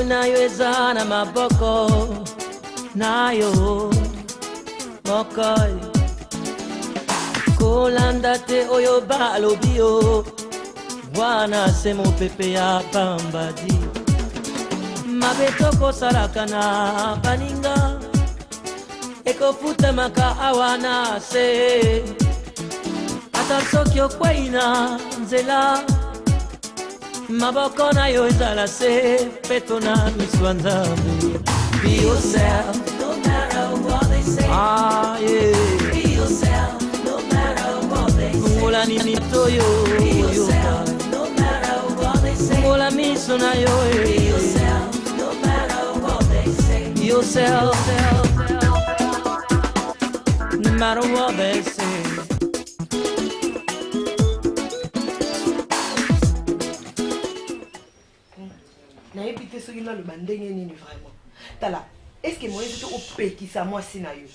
nayo ezana maboko nayo mokoy kolanda te oyo balobi yo wana se mopepe ya bambadi mabe tokosalaka na baninga ekofutamaka awa na se ata soki okwei na nzela maboko na yo ezala se peto na miso ya nzambe. Be yourself no matter what they say. Ah yeah. Be yourself no matter what they say. Ngola nini toyo. Be yourself no matter what they say. Ngola miso na yo. Be yourself no matter what they say. Be yourself no matter what they say. Naïbité ce qui n'a le bandé ni vraiment. Tala, est-ce que moi je suis au péki ça moi si na yo.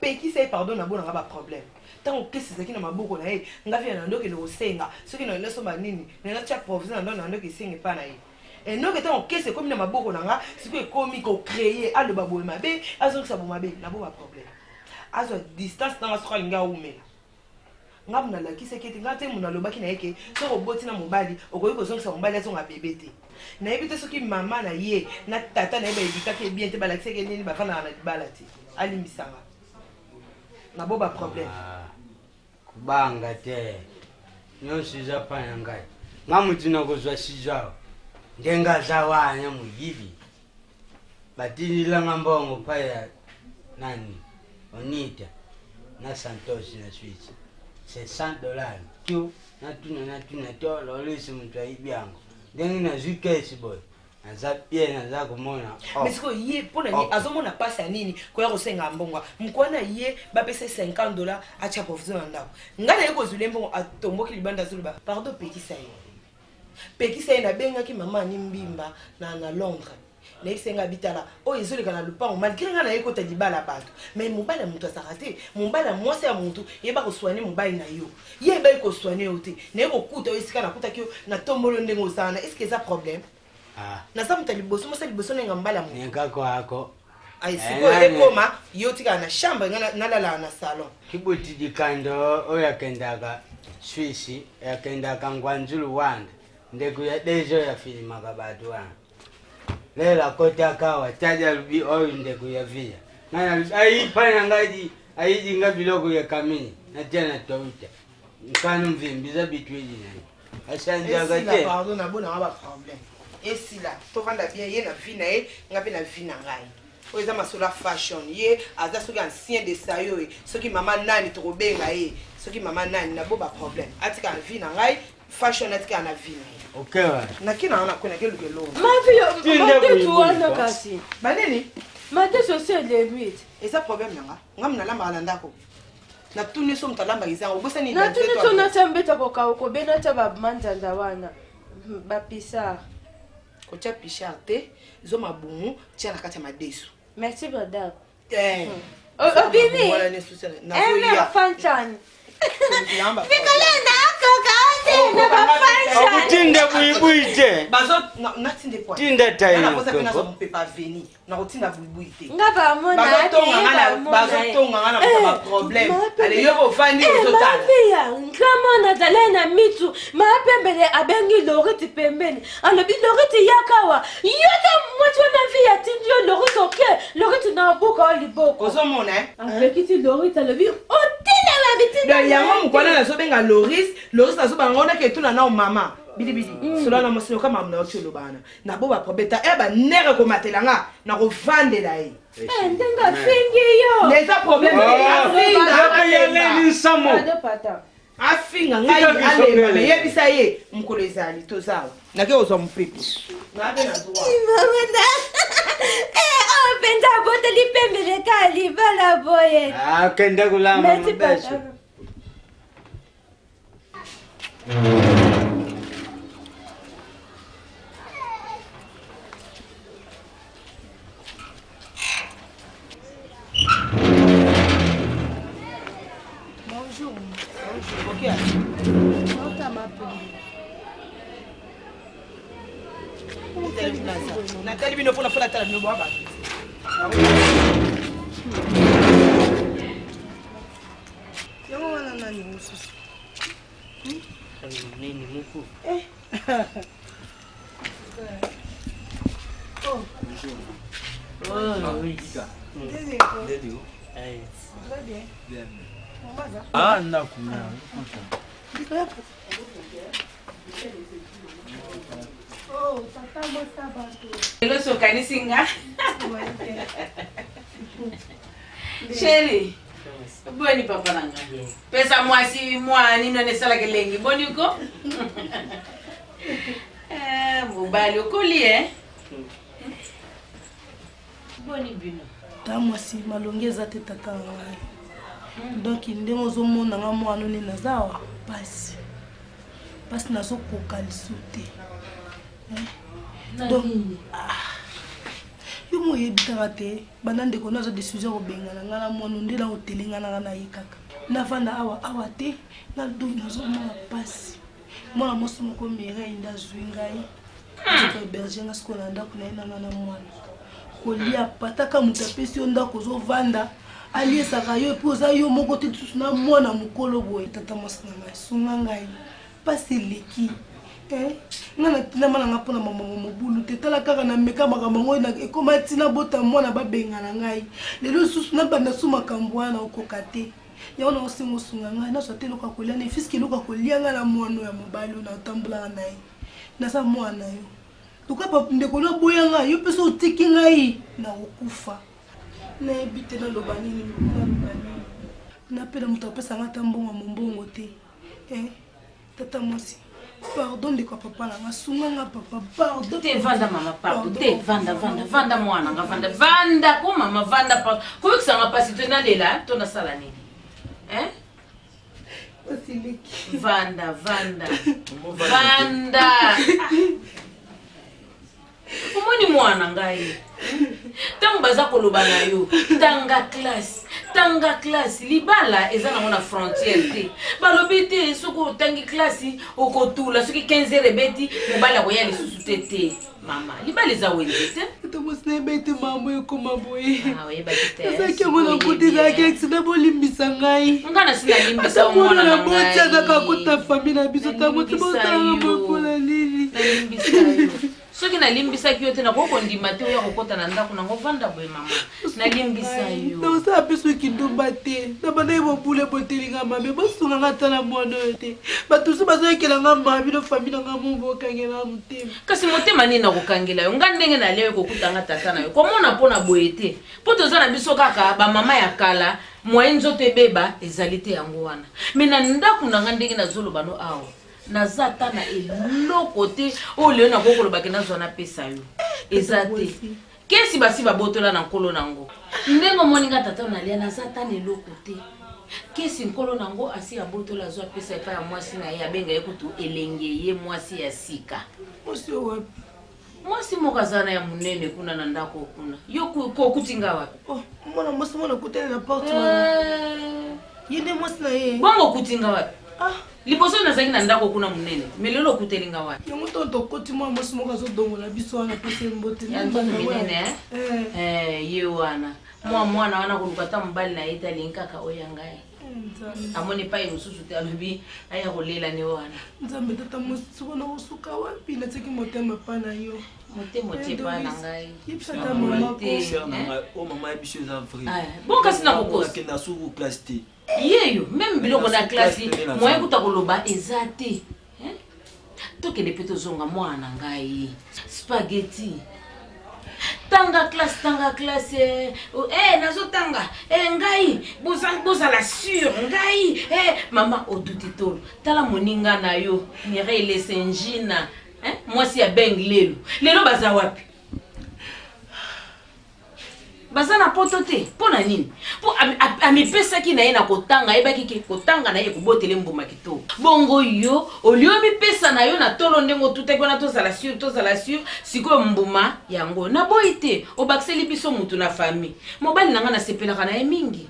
Péki c'est pardon na bon na ba problème. Tant que c'est ça qui na maboko na ye, nga fi na ndo ke no senga, ce qui na so manini, na cha professeur na ndo ke senga pa na ye. Et non que tant que c'est comme na maboko na nga, ce que komi ko créer a le babo mabe, azo que ça bo mabe, na bo ba problème. Azo distance na so nga umela. Ngam la kise kete ngate muna lobaki na yeke so roboti na mobali okoyi kozongisa mobali azonga bébé te na yebite soki mama na ye na tata na yeba ebika ke bien te balakise ke nini bafana na libala te ali misanga na bo ba problème kubanga te nyonso za pana ngai ngamutina kozwa sizao ndenga zawanya muyibi batilila ngambongo paya nani Onita na Santos na Suisse. C'est $100. Tout, na to lolisi mtu aibiango. Dengi na zukesi boy. Na za pie na za kumona. Mais siko ye pona ni azomona pasi ya nini ko ya kosenga mbongo. Mkwana ye ba pese $50 acha professeur ndako. Ngana yeko zule mbongo atomboki libanda zuluba. Pardon Peki Saye. Peki Saye na benga ki mama ni mbimba na Londres. Na isenga bitala o ezoli kana lupango malgré ngana yeko ta dibala bato mais mobala mutu asarate mobala mwasi ya mutu yeba ko soigner mobali na yo yeba ko soigner ote na yeko kuta esika na kuta ki na tombolo ndengo sana est-ce que ça problème na sa mutu liboso mosa liboso nenga mbala mu nenga ko ako ai siko ekoma yo tika na chambre na lala na salon kibuti dikando oya kendaka Swiss ya kendaka ngwanzulu wanda ndegu ya dejo ya filima kabatu wana lela kota kawa taja lubi oyo ndeko ya via nana ai pana ngaji aiji ngabiloko ya kamini na tena tauta nkanu mvimbiza bitwiji nani asanja gate pardon na bona ba problème et si là to vanda bien ye na vie na ye ngabe na vie na ngai o eza masola fashion ye aza soki ancien de sayo e soki mama nani to benga ye soki mama nani na bo ba problème atika na vie na ngai fashion atika na vie na ye. Okay wa. Nakina ana kuna kelu kelo. Ma vie tu wana kasi. Baneni? Ma te social les 8. Et ça problème nanga. Ngam na lamba na ndako. Na tuni so mtalamba izango. Bosa ni na tuni so na tsambeta ko ka ko bena ta ba manzanza wana. Ba pisa. Ko cha pisha te, zo mabumu, tia na kati ya madesu. Merci brother. O bibi. Wala ni susa na ya fantan. Nikolena Okutinde buibuite. Bazo natinde kwa. Tinda tayi. Na kosa pena so mpepa veni. Na kotinda buibuite. Ngaba mona. Bazo tonga ngana ba problème. Ale yo vandi ototala. Mafia, ngamona zalena mitu. Mapembele abengi loriti pembeni. Alobi loriti yakawa. Yote mwacho na via tindio loriti oke. Loriti na buka oliboko. Ozomona eh? Ambekiti loriti alobi otile mabiti. Da yango mukwana na so benga Loris na so bangona ke tuna na mama. Bidi cela na mosino kama mna otilo bana. Na bo ba probeta e ba nere ko matelanga na ko vandela e. Ndenga fingi yo. Les problème ni samo. Afinga ngai ale me yebisa ye mukolo ezali tozawa. Na ke ozo mpepi. Na be na zuwa. Penda bote lipembele kali bala boye. Kenda kulama mbeso. Bonjour. OK. Comment natali bino mpona fola tala bino bwa bato yango wana nani mosusu nini muku Lelo sokanisinga. Chérie. Boni papa nanga. Pesa mwasi mwani none sala kelengi boni uko? Mobali ukoli Boni bino. Ta mwasi malongeza te tata ngai. Donc ndenge ozomona nga mwana nini nazawa pasi. Pasi nazokoka lisute. Donc yo moyebitaka te bana ndeko nazo décision kobengana nga na mwana nde na otelenga na nga na ye kaka navanda awa te nadoyi nazomona pasi mwana mosi moko mireille nde azwi ngai azokohéberge nga sikoyo na ndako na ye nanga na mwana kolia pataka moto apesi yo ndako ozovanda aliesaka yo epuis oza yo moko te lisusu na mwana mokolo boye tata mwasi na ngai sunga ngai pasi eleki nga natina mana nga mpona mama mobulu te tala kaka na meka makambo ngo ekoma tina bota mwana babengana ngai lelo lisusu nabanda su makambo wana okoka te yango na osenga osunga ngai nazwa te eloko kolia na efiske eloko kolia nga na mwana ya mobali oyo na otambolaka na ye naza mwana yo luka ndeko naboya ngai yo mpe so otiki ngai na kokufa nayebi te naloba nini napela moto apesanga ata mbongo mombongo te tata mwasi pardon de quoi papa la sunga papa pardon te vanda mama pardon te vanda mwana nga vanda ko mama vanda pa ko kusanga pasi to na lela to na sala nini vanda umoni mwana ngai tango baza koloba na yo tanga classe libala eza nango na frontière te balobi te soki otangi classe okotula soki 15 heures ebeti mobali akoya lisusu te mama libala eza wenze te tomosi nayebi te mambo ekoma boye ezaki yango nakotezalaki aksida bolimbisa ngai nga nasi nalimbisa omwana na ngai botiazaka kota fami na biso tango te botanga bokola nini soki nalimbisaki yo te nakokondima te oya kokota na ndako nango vanda boye mama nalimbisa yo naosala mpe soki ndomba te na bana ye bobule botelinga mabe bosunganga ata na mwana oyo te bato so bazoyekelanga mabi no fami nanga mongo okangela motema kasi motema nini nakokangela yo nga ndenge nalia yo kokutanga tata na yo komona mpona boye te mpo toza na biso kaka bamama ya kala mwaye nzoto ebeba ezali te yango wana me na ndako nanga ndenge nazoloba no awa naza ta na eloko te oyo leo nakokolobaki nazwa napesa yo eza te kesi basi babotola na nkolo nango ndenge omoninga tata nalia naza ta na eloko te kesi nkolo nango asi abotola azwa pesa epai ya mwasi na ye abenga ye kutu elenge ye mwasi ya sika mwasi moko aza na ya monene kuna na ndako kuna yo kokutinga wapi mwana mwasi mwana kutele na porte wana ye nde mwasi na ye bongo kutinga wapi liboso nazalaki na ndako kuna monene me lelo okutelinga wapi yango to tokoti mwana mwasi moko azodongola biso wana pese mbote ya nzoto minene ye wana mwana wana koluka ata mobali na ye etali kaka oyo ngai amoni epai mosusu te alobi aya kolela ne wana nzambe tata mosusu wana kosuka wapi natiaki motema epa na yo motema otie epa na ngai yebisata mama mama yebiso eza vrai bon kasi nakokosa akenda suku classe te yeyo meme biloko na klasi moye kuta koloba eza te tokende mpe tozonga mwana ngai spaghetti tanga classe nazotanga ngai bozala sur ngai mama oduti tolo tala moninga na yo Mireille Sengina mwasi ya beng lelo baza wapi baza na poto te mpona nini po amipesaki na ye na kotanga ayebaki ke kotanga na ye kobotele mbuma kitoko bongo yo olio mipesa na yo na tolo ndenge otutaki wana tozala sur sikoyo mbuma yango naboyi te obakiseli biso mutu na famille mobali na nga nasepelaka na ye mingi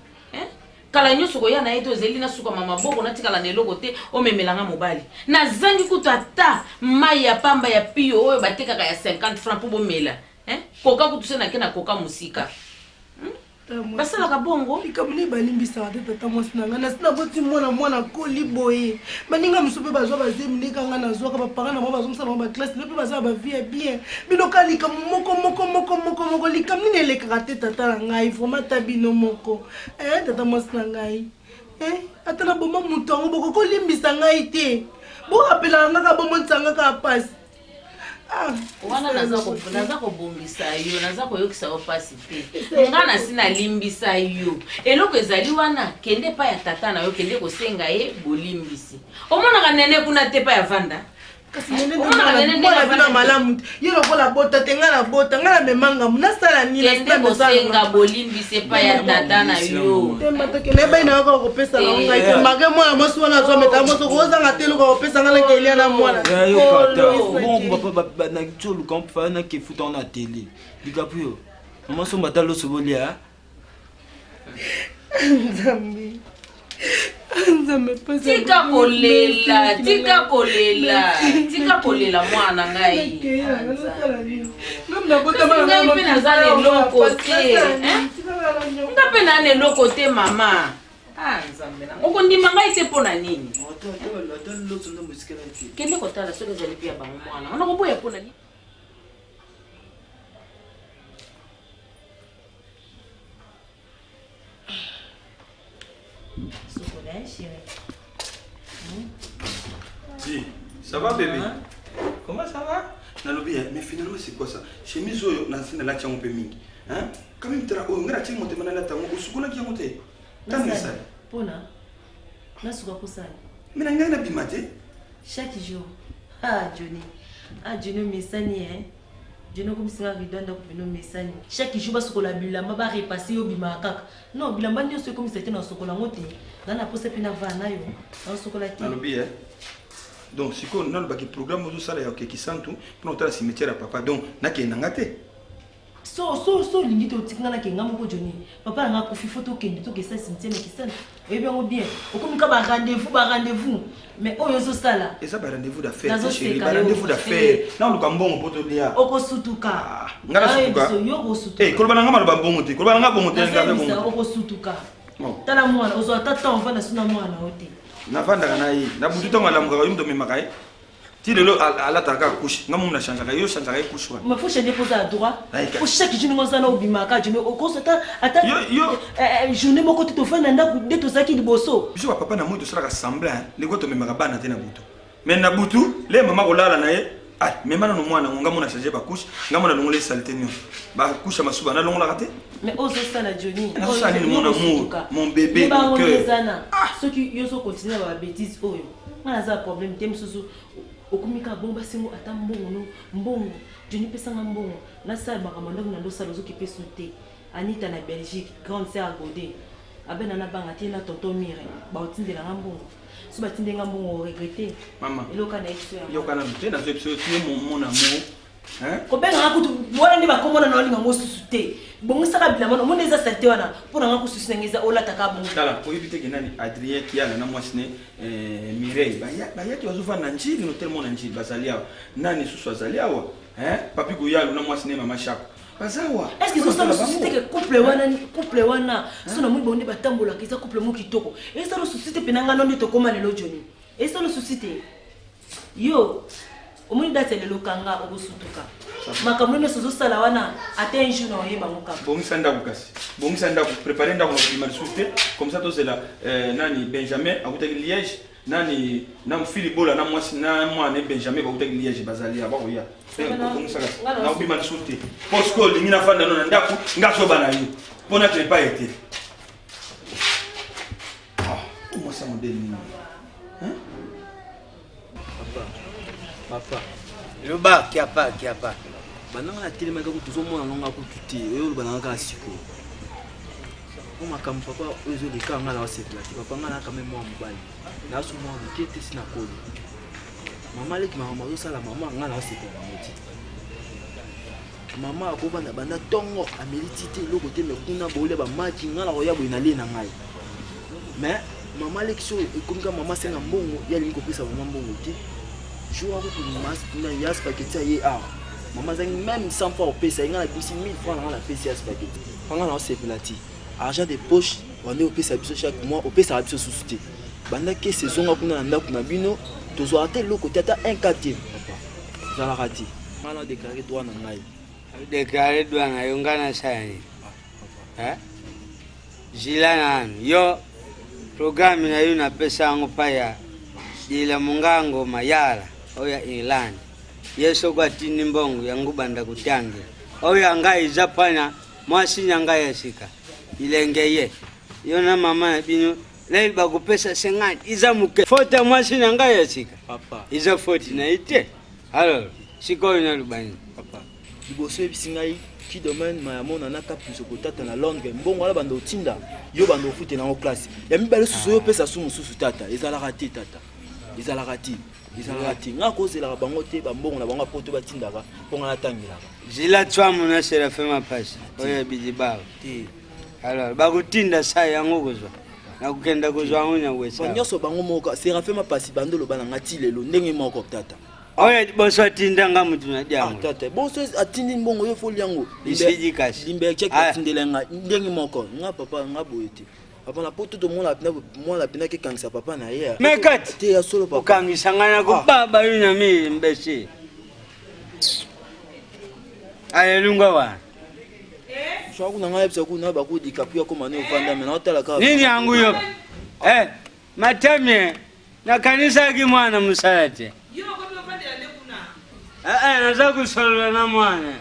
kala nyusu ko yana ito zeli na suka mama boko na tikala ne eloko te o memelanga mobali na zangi kutu ata mai ya pamba ya pio oyo batekaka ya 50 francs po bomela koka kutu se na ke na koka musika basalaka bongo likambo nde balimbisaka te tata mwasi na ngai nasi naboti mwana koli boye baninga mosu mpe bazwa bazemi ndeka ngai nazwaka bapara na bango bazomosala bango baklasse mpe bazala bavie ya bien binoka likambo moko likambo nini elekaka te tata na ngai vraimen ata bino moko tata mwasi na ngai ata na boma moto yango bokokolimbisa ngai te borapelaka ngaka bomonisa ngaka pasi wana naza kobongisa yo naza koyokisa yo pasi te nga nasi nalimbisa yo eloko ezali wana kende pa ya tata na yo kende kosenga ye bolimbisi omonaka nene kuna te pa ya vanda kasi mwana bina malamu te ye lokola bota te nga na bota nga na memanga nasala nini kende kosenga bolimbisi pa ya tata na yo tembatokende ebai na yoka kopesa na ngai te make mwana mwasi wana azwa meta moso kozanga te luka kopesa nga leke elia na mwana na tsoluka mpa na ke futa na tele likapu yo mama somba ta loso bolia tika kolela mwana ngai mpe naza neloko te nga mpe na neloko te mama nzambe nanga okondima ngai te mpo na nini kende kotala soki ezali mpe ya bango mwana wana koboya mpo na nini Si, ça va bébé? Comment ça va? Nalobi, mais finalement c'est quoi ça? Chemise oyo na sina la tiango pe mingi. Hein? Quand même tera o ngara tiango te manala tango usukuna kiango te. Tanga ça. Pona. Na suka kusala. Mina ngana bimate. Chaque jour. Johnny mesani Johnny comme singa ridonda ko bino mesani. Chaque jour basukola bilamba ba repasser yo bima kaka. Non, bilamba ndio so comme c'était na sokola ngote. Ngana posa pina vana yo. Na sokola ki. Nalobi donc si ko nalo baki programme ozo sala ya okeki santu pour notre cimetière à papa donc nake nangate. So lingi to tikanga na kenga moko Johnny. Papa nga ko fi photo kende to kesa cimetière na kisana. Et bien bien. Okomi ka ba rendez-vous. Mais oyo zo sala. Et ça ba rendez-vous d'affaires, chérie, ba rendez-vous d'affaires. Na luka mbongo poto lia. Oko sutuka. Ngala sutuka. Yo ko sutuka. Kolba nga maloba mbongo te. Kolba nga bongo te ngabe bongo. Oko sutuka. Tala mwana ozo atata on va na suna mwana ote. Navanda kana yi na butu tonga la muka yumdo memaka yi ti lelo ala taka couche ngamu na changaka yo changaka couche wa mais faut changer poser à droit pour chaque jour ngoza na obimaka je me okosota ata journée moko to fana ndaku de to saki liboso biso papa na moto sala semblant le goto memaka bana te na butu mais na butu le mama kolala na ye mais mana no mwana ngamu na changer ba couche ngamu na longole saleté nyo ba couche masuba na longola kate mais ozo sala Johnny ça ni mon amour mon bébé mon cœur ceux qui yo so continuer ba bêtise oyo ngana za problème tem susu okumika bomba singo ata mbongo Johnny pesa mbongo na sala makamanda na ndo sala zo ki peso te Anita na Belgique grande sœur Godé abena na banga tie na tonton Mire ba otindela mbongo so ba tindenga mbongo regretter maman eloka na exo yo kana te na zo mon amour hein ko benga ngakutu bona ndi bakomona na olinga mosusu te bongisaka bilamba no eza sate wana pona nga kususu ngeza olata ka bongo tala oyibite ke nani Adrien kiala na mwasine Mireille baya ki wazufa na njili no tellement na njili bazalia nani susu azalia wa papi goyalo na mwasine mama shako bazawa est-ce que ça société que couple wana so na mwibo ndi batambola kiza couple mo kitoko et ça le société penanga no ndi to koma lelo Johnny et ça le société yo omuni date lelo kanga obusutuka makambo ne sozo sala wana ate un jour na oyeba moka bongisa ndaku préparer ndaku no primaire souté comme ça to c'est là nani Benjamin akutaki Liège nani na mfili bola na mwasi na mwana Benjamin bakutaki Liège bazalia bako ya bongisa na primaire souté post call lingi na fanda no ndaku ngaso bana yo pona te pas été comment ça modèle ni hein papa le ba qui a pas bananga na télé maka kutu zomona longa kutu te oyo bananga ka siko oma kam papa ozo de kanga na wasekla ti papa ngana ka même moi mobali na so moi ki te sina kolo mama leki mama zo sala mama ngana wasekla moti mama akoba na banda tongo ameliti te loko te mekuna bole ba match ngana roya bo inale na ngai mais maman l'élection et comme quand maman c'est un bon il y a une copine ça vraiment bon ok je vois que maman il y a spaghetti et ah maman c'est même 100 fois au PC il y a 1000 francs dans la PC spaghetti pendant là c'est pelati argent de poche on est au PC chaque mois au PC ça a sous-souté banda que saison kuna nda kuna bino tozo ate loko tata 1/4 papa za la rati mala déclarer droit na ngai déclarer droit na yongana sani jila yo programme na yuna pesa yangu paya jila mungango mayala oya Ireland yeso kwa tini mbongo yangu banda kutange oya ngai zapana mwasi ngai yasika ilengeye yona mama na bino lei bakupesa 50 iza muke fota mwasi ngai yasika papa iza 40 na ite alors siko ina lubani papa liboso ebisingai qui domaine ma mona na plus kotata na Londres mbongo ala bando tinda yo bando fute na classe ya mibale susu yo pesa sumu susu tata ezala rati tata ezala rati nga kozela bango te bambongo na bango poto batindaka ponga na tangela jila twamu na sera fema pasi oya bijibao te alors bakutinda sa yango kozwa na kukenda kozwa ngonya wesa nyoso bango moka sera fema pasi bando lobana ngati lelo ndenge moko tata oya boso atinda nga mutu na jango tata boso atindi mbongo yo foli yango isiji kasi limbe check atindela nga ndenge moko nga papa nga boyete papa na poto to mona pina ke kangisa papa na ye mekat te ya solo papa kangisa ngana ko baba yuna mi mbesi ayelunga wa shwa kuna nga yepsa kuna ba ku dikapia ko mane ufanda mena otala ka nini yangu yo matamye na kanisa ki mwana musalate naza kusolola na mwana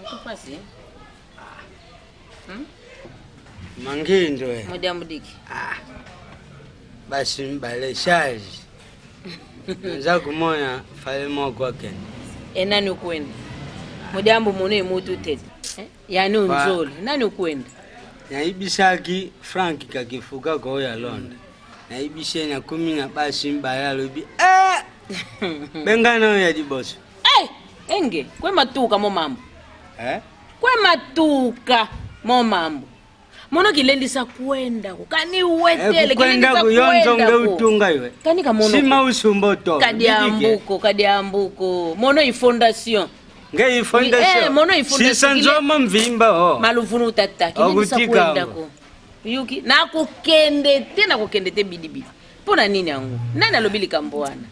Nakupasi? Mangindo Modiambo diki. Basi mbale shaji naza kumona fale moko ken Nani ukwenda? Modiambo mune mutu tete. Yani unzoli. Nani ukwenda? naibisaki Frank kakifuka kwa ya London naibishe na 10 na basi mbala lobi bengana ya diboso enge kwe matuka mo mambo kwe matuka mo mambo mono kilendisa kwenda kani uwetele kilendisa kuyonzo ngeutunga iwe kani kamono sima usumboto kadi ambuko mono ifondation ngai fondation mono ifondation sisanzoma mvimba ho maluvunu utata kilendisa kwenda ko yuki na kukende te bidibidi pona nini yangu nani alobili kamboana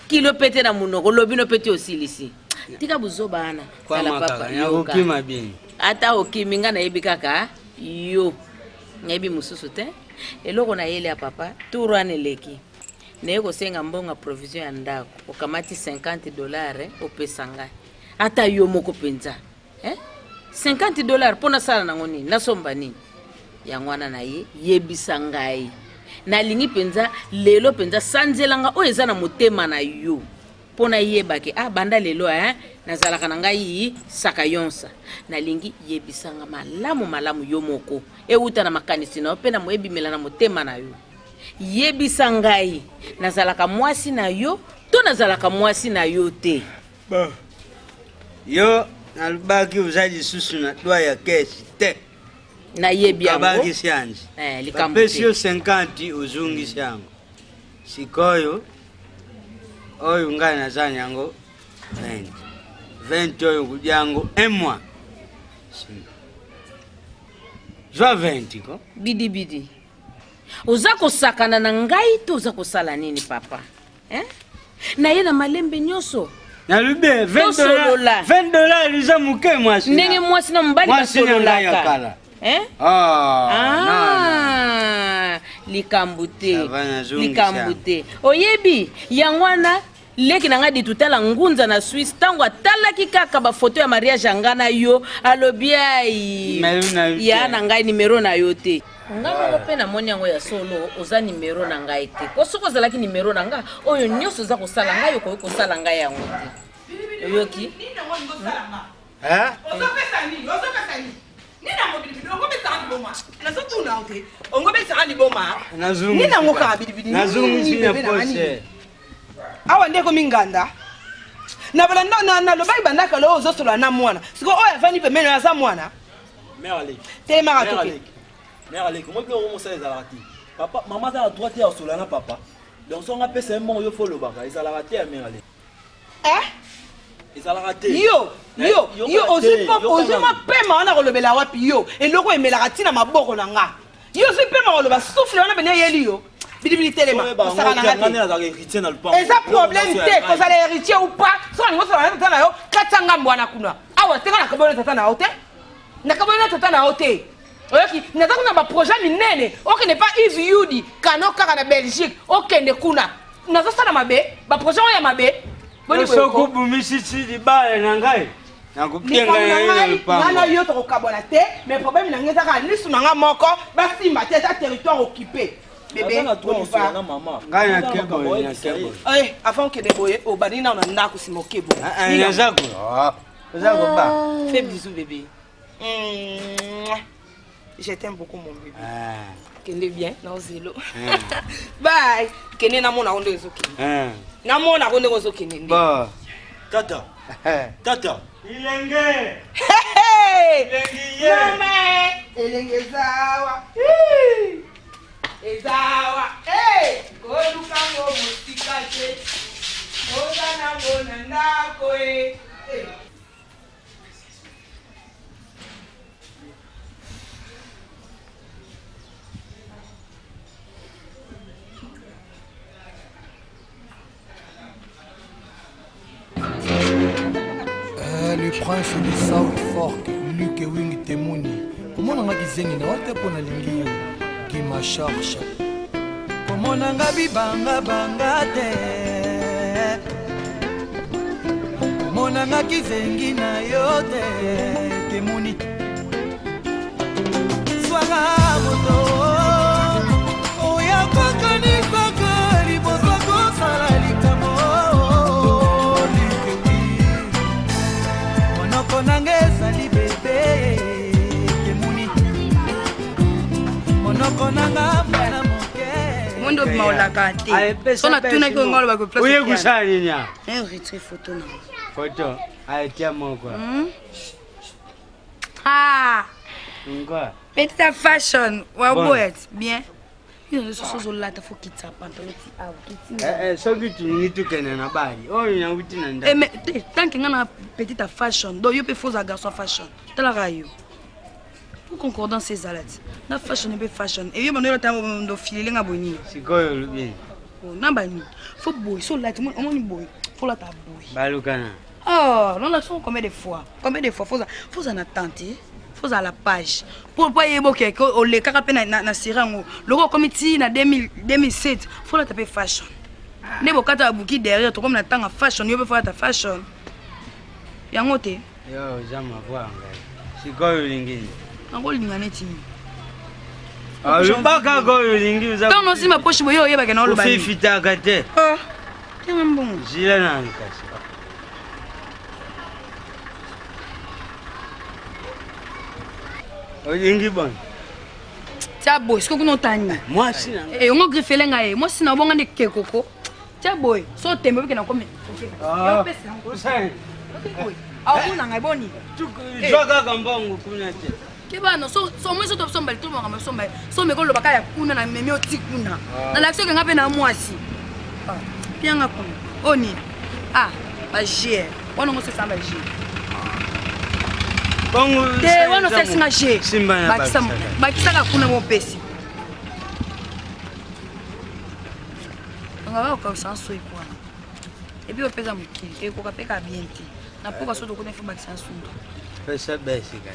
kilo pete na munoko lobino pete osilisi tika buzobana kala papa nyakukima bini ata okiminga na yebi kaka yo nyebi mususu te eloko na yele ya papa turwane leki neko senga mbonga provision ya ndako okamati $50 opesa ngai ata yo moko penza $50 pona sala nango nini nasomba nini ya ngwana na ye yebisa ngai nalingi penza lelo penza sanzelanga oyo eza na motema na yo pona yebake banda lelo nazalaka na ngai saka yonsa nalingi yebisanga malamu yo moko euta na makanisi na opena moyebimela na motema na yo yebisa ngai nazalaka mwasi na yo to nazalaka mwasi na yo te yo nalubaki uzaji susu na doa ya kesi te na yebi yango kabaki sianji likambo pesi yo 50 uzungi siango sikoyo oyo ngai nazanya yango 20 oyo kujango emwa zwa 20 ko bidi uza kosakana na ngai to uza kosala nini papa na ye na malembe nyoso nalube $20 liza muke mwasi ndenge mwasi na mbali basololaka likambute oyebi yangwana leki nanga ditutala ngunza na Swiss tango atalaki kaka ba photo ya mariage ngana yo alobi ya na ngai numero na yo te ngana pe na moni yango ya solo oza numero na ngai te ko soko zalaki numero na nga oyo nyoso za kosala ngai yo ko sala ngai yango te oyoki nina mo bilibili ongo besa ni boma na so tu na ote ongo besa ni boma Nazungu nina ngo ka bilibili nazungu sinya pose awa ndeko minganda na bala na lobai bandaka lo zo solo na mwana siko oya vani pe meno za mwana Mère Alek. te maratoke Mère Alek, moi bien on sait zalati. Papa, maman a droit à solana papa. Donc son appel c'est mon yo follow baka, ils ala raté Mère Alek. Ils ala raté. Yo ozima pema wana kolobela wapi yo eloko emelaka tina maboko na nga yo ozwi pema koloba souffle wana bene yeli yo bilibili telema osala na nga eza problème te kozala héritier ou pas soka ningo osala na tata na yo katya ngambo wana kuna awa teka nakaboli na tata na yo te nakaboli na tata na yo te oyoki naza kuna baprojet minene okende pa Yves Yudi kano kaka na Belgique okende kuna nazosala mabe baprojet oyo ya mabe sokubumisi bale na ngai nakupyenga yo tokokabona te mais problème na ngai ezaka lisu na nga moko basimba te eza territoire occupé bébé ngai nakebo avant okende boye obandi nao na ndako nsima okebo fais bisous bébé je t'aime beaucoup mon bébé kende bien na ozelo bye kende namona ngo nde ezokende namona ngo nde ozokende nde Tata. Tata. Ilenge. Mama, elenge zawa. Ezawa. Koluka ngo musika te. Oza na ngona ndako Le prince de South Fork, Luke Wing Temuni. Comment on a dit que on a pour l'ingio qui m'a cherché. Comment on a dit banga banga te. Comment on a dit zengi na yote Temuni. Swara moto. Oh ya kokani kokani bosa bosa la likamo. Monanga ezali bebe Temuni monoko nanga mwana moke mondo maolaka te sona tuna ko ngolo ba ko place uye kusali nya retrait photo na photo aitia moko ngwa petite fashion wa boet bien ino so lata fo kitsa pantalon ti awu so kitu tukene na bali oyo nya utina nda mais tant que ngana petite fashion do yo pe faux garçon fashion tala rayo pour concordance ces alats na fashion be fashion et yo mano ta ndo filile nga boni sikoyo lubien namba ni fo boy so lati mo ni boy fo la ta boy balukana non la son combien de fois faut en attendre faut à la page pour pas y boke ko le kaka pe na sirango loko committee na 2007 faut la taper fashion ne bokata buki derrière to comme na tanga fashion yo be faut ta fashion yango te yo jama vwanga sikoyo lingine ngo lingane ti lubaka koyo lingi uza donc non si ma poche boyo yeba ke na loba ni fitaka te tiens bon jila na nkasi olingi bon tia boy siko kuno tani moi si na ngo griffeler nga moi si na bonga ne kekoko tia boy so tembe ke na kome yo pesa usai au na ngai boni joga kambongo kuna te ke bana so moi so to somba to bonga ma somba so me ko lo baka ya kuna na meme o tikuna na la kiso ke ngape na mwasi pianga kuna oni ba je wana ngo se samba je bongo te wana se singa je simba na bakisaka kuna mo pesi ngawa ko sanso ikwa ebi o pesa mukili e ko kapeka bien ti na poka so to kuna fo bakisa sundo pesa besi ka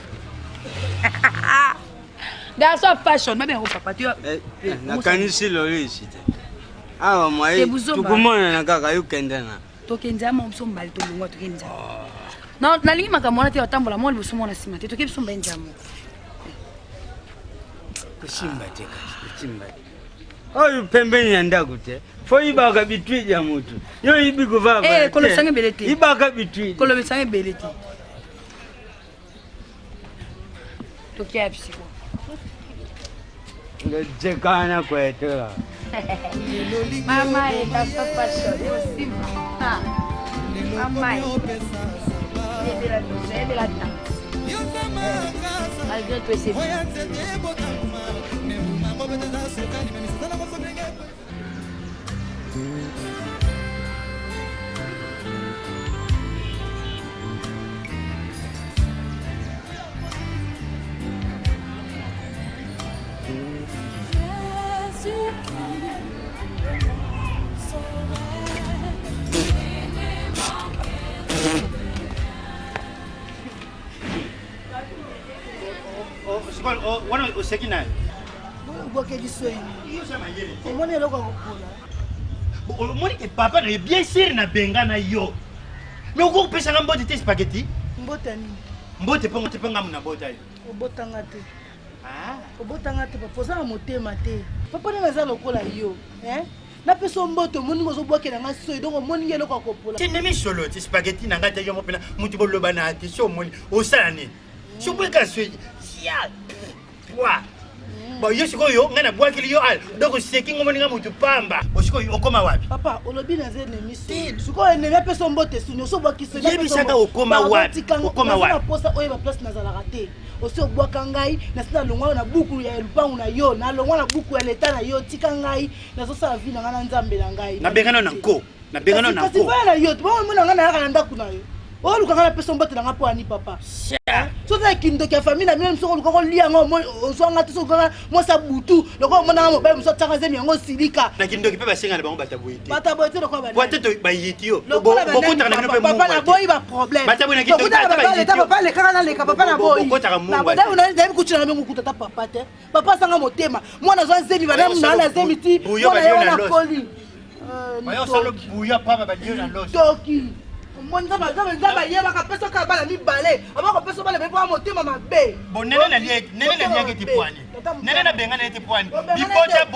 that's a fashion maybe ho papa tu na kanisi lolisi te awa mwai tukumona na kaka yukendana tokenza mo msombali to lungwa tokenza na nalingi makamona te otambola mo libuso mo na sima te tokebi somba njamo kusimba te kusimba oyu pembeni ya ndaku te fo ibaka bitwija mutu yo ibi kuvava kolo sange belete ibaka bitwija kolo sange belete tokia psycho. Le jekana kwetela. Mama eta papa show. Ah. Mama. C'est la tante. Malgré tout c'est wana oseki naye obwakeli soyi omoni eloko akokola omoni ke papa na ye bien sûr na benga na yo me oko kopesanga mbote te spaghetti mbota nini mbote mpo ngamu na bota ye obotanga te obotanga te papa oza na motema te papa ndenge aza lokola yo napesa mbote omoninga ozobwakela nga soyi donc omoninga eloko akopola tindemi solo ti spaghetti na ngai te yo mo mpena mutu boloba na te so omoni osala nini sobweka soyi sia wa bon yo sikoyo ngai nabwakeli yo ala donc oseki ngo moninga mutu pamba osikoyo okoma wapi papa olobi naza enemi soyi sikoyo enemi apesa mbote suni osobwaki soyi yebisaka okoma wapi okoma wapi naposa oyeba place nazalaka te osi obwaka ngai nasi nalongwa na buku ya lupangu na yo nalongwa na buku ya leta na yo tika ngai nazosala vi na ngai na nzambe na ngai nabengana na nko kasi vaya na yo tobamona ngai nayaka na ndako na yo oluka ngai napesa mbote na ngai mpo ani papa soza kindoki ya famille na mine msoko oluka kolia yango ozwanga te sokanga mwasa butu lokola omonanga mobali mosu ataka zemi yango silika na kindoki mpe basenga na bango bataboye te bataboye te lokola po te bayiti yo bokotaka na bino mpe papa na boyi baproblème papa alekaka naleka papa na boyi nayebi kutina na bengo kuta ta papa te papa asanga motema mwana azwa zemi banamuna na zemi ti mwana ye wana koli toki nzambe yebaka pesa kaka bana mibale abakopesa bana bepoa motema mabe nene naliaki ti pwani nene nabenga na ye ti pwani bibota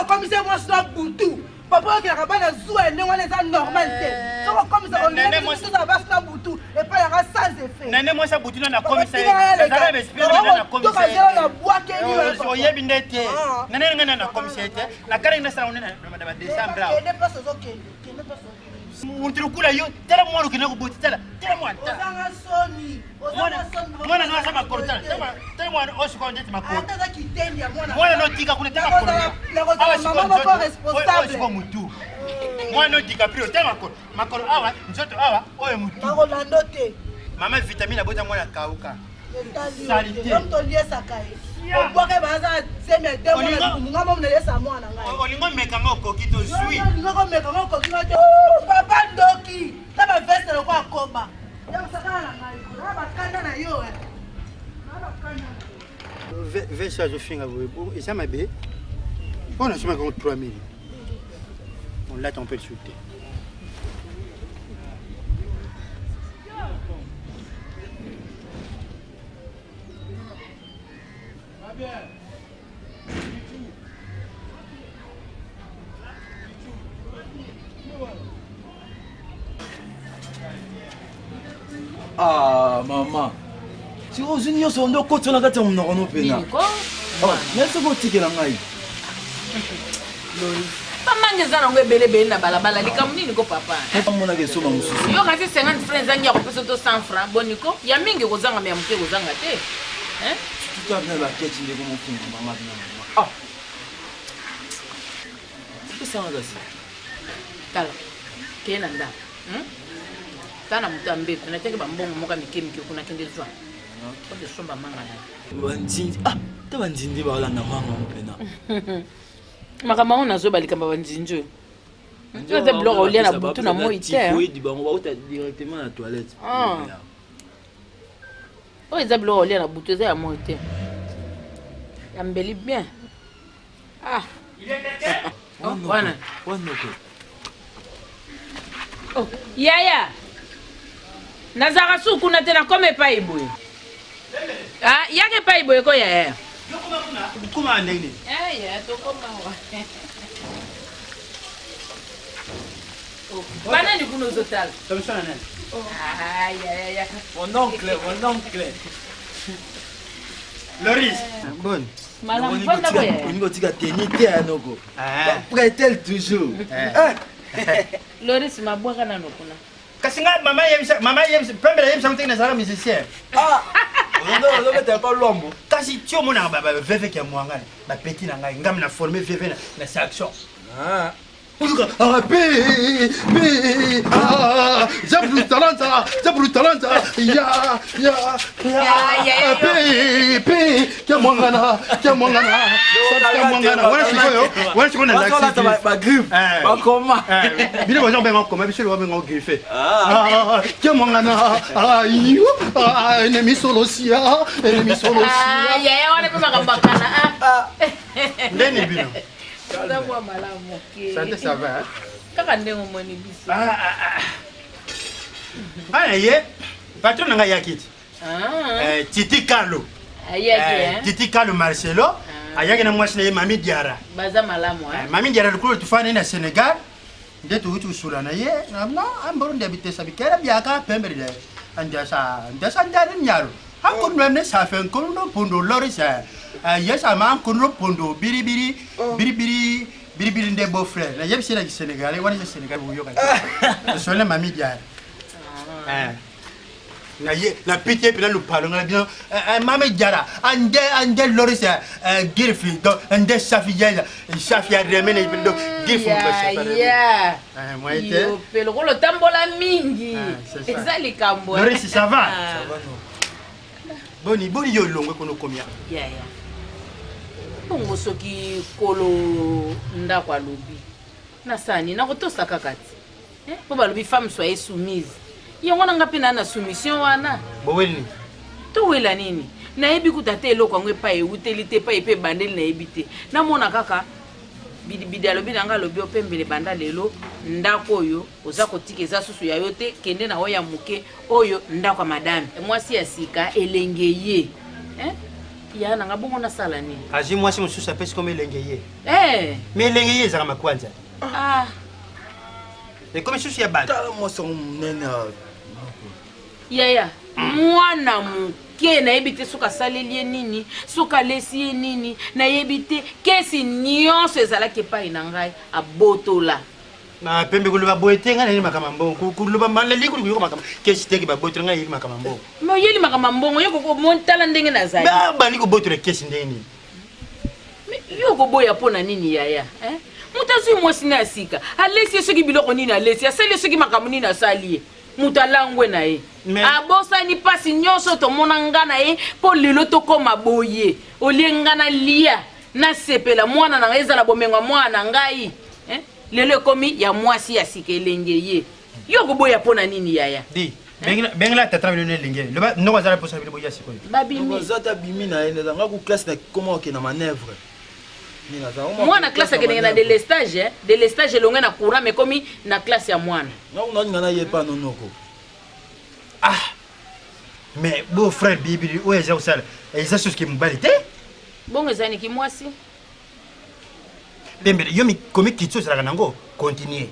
okomise mwasi na butu papa okelaka bana zuwa ndenge wana eza normal te soko okomisa basi na butu epai yanga sans effet nene mwasi abutu na nakomisa ezala bespirina nakomisa oyebi nde te nene ngai na nakomisa ye te nakalengi nasala nene na badecembre awa mutirukula yo tela mwana ukina kuboti tela mwana ozanga soni mwana no asa makoro tela mwana osiko ndeti makoro ataza kitendi ya mwana no tika kuna tela makoro awa mama mako responsable osiko mutu mwana no tika prio tela makoro awa nzoto awa oyo mutu makolando te mama vitamine abota mwana kauka salite omtoliesaka ye obwaka baza zemi ya te mwana mama naliesa mwana ngai olingo mekanga okoki to zwi olingo komekanga okoki te papa ndoki ta baveste loko akoba yakosakana na ngai na bakanda na yo vese azofinga boye eza mabe mpo nasomaka ngo 3000 on lata on peut le shooter Ah, maman. Si vous uniez son dos, quand on a gâté mon nom, pena. Merci beaucoup, Tigre Langaï. Pamangeza na ngwe bele na balabala likamu nini ko papa mona ke soma mususu yo kati 50 francs zangi ya kopesa to 100 francs boniko ya mingi kozanga me amuke kozanga te tout à fait la quête de comment finir maman ah c'est ça ngasi tala kena nda tana mutambe tunataka bambongo moka mikemike kuna kende zwa ko de somba mangala banzi te banzindi ba la na mama mpena makama ona zo balikamba banzinjo ndio bloc olia na butu na moi te oui di bango ba uta directement à la toilette o eza bloc olia na butu eza ya moi te ya mbeli bien wana ko oh yaya nazaka suku na te na kome pa iboye yake pa iboye ko yaya Comment on est bana ni kuno zotal mon oncle Loris. Bonne. Malam bonne boy. On va dire tenité à nogo. Prête-elle toujours. Loris mabwaka na nokuna. Kasinga mama yemsa pembe yemsa mtena zara musicien. Non, mais t'as pas l'ombre. Kasi tio mona baba veve kia mwanga. Ba petit na ngai ngam na former veve na section. Ah. J'ai plus de talent, ya, Santé, ça va, hein? Kaka ndenge moni biso. Ye, patron nga yakiti. Titi Carlo. Titi Carlo Marcelo. Ayaki na mwasi na ye Mami Diara. Baza malamu, hein? Mami Diara lukulu tufana na Sénégal. Ndetu utu sura na ye. No, amboro ndabite sabikera biaka pembere de. Andasa ndare nyalo. Hakon mwene sa fe nkono pondo lorisa. Yes, ama nkono pondo biribiri nde beau frère. Na yebisi na Sénégalais, wana ya Sénégal buyo ka. Sole Mami Diara. Na pitié pina lu parlo na bien. Mami Diara, ande lorisa girfi do ande safia remene do girfi mo ya. Moi été. Pelo ko lo tambola mingi. Ezali kambo. Lorisa ça va? Ça va non. Boni yo longo kono komia. Ya. Bongo soki kolo ndako alobi. Na sani na kotosa kakati. Po balobi femme soit soumise. Yango nanga pena na soumission wana. Boweli. To wela nini? Na yebi kutate eloko ngwe pa eutelite pa epe bandeli na ebite. Na mona kaka bidi alobi nanga lobi opembele banda lelo ndako oyo oza kotika eza susu ya yote kende na oya muke oyo ndako madame. Mwasi ya sika elengeye. Ya nanga bongo na sala ni. Aji mwasi mususu apesi comme elengeye. Mais elengeye za kama kwanza. Et comme susu ya banda. Moi son nena. Ya. Mwana muke na yebite suka salelie nini, suka lesie nini, na yebite kesi nyonso ezalaki pa inangai abotola. Na pembe kuluba boete ngana ni makamambo kuluba malali kuluba makama kesi teki ba boete ngana ni makamambo. Mo yeli makamambo yo ko montala ndenge na zali. Ba ni ko boete kesi ndeni. Yo ko boya pona nini yaya, Mutazu mwasi na sika. Alesi soki biloko nini alesi, asali soki makamuni na sali. Mutalangwe na ye. Abosa ni pasi nyonso to monanga na ye po lelo to koma boye. Olenga na lia na sepela mwana na ezala bomenga mwana ngai. Lelo komi ya mwasi ya sika elengeye. Yo ko boya pona nini yaya? Di. Bengla tatra bino lengeye. Leba no wazala posa bino boya sikoyo. Babimi. Wazata bimi na ene nga ku classe na comment ke na manœuvre. Mwana classe ke na de l'estage, de l'estage longa na courant mais komi na classe ya mwana. Na ngana yepa nonoko. Mais beau frère Bibi, où est-ce que ça? Est-ce chose qui me balite? Bon ezani ki mwasi. Pembe yo mi komi kitso sala nango continuer.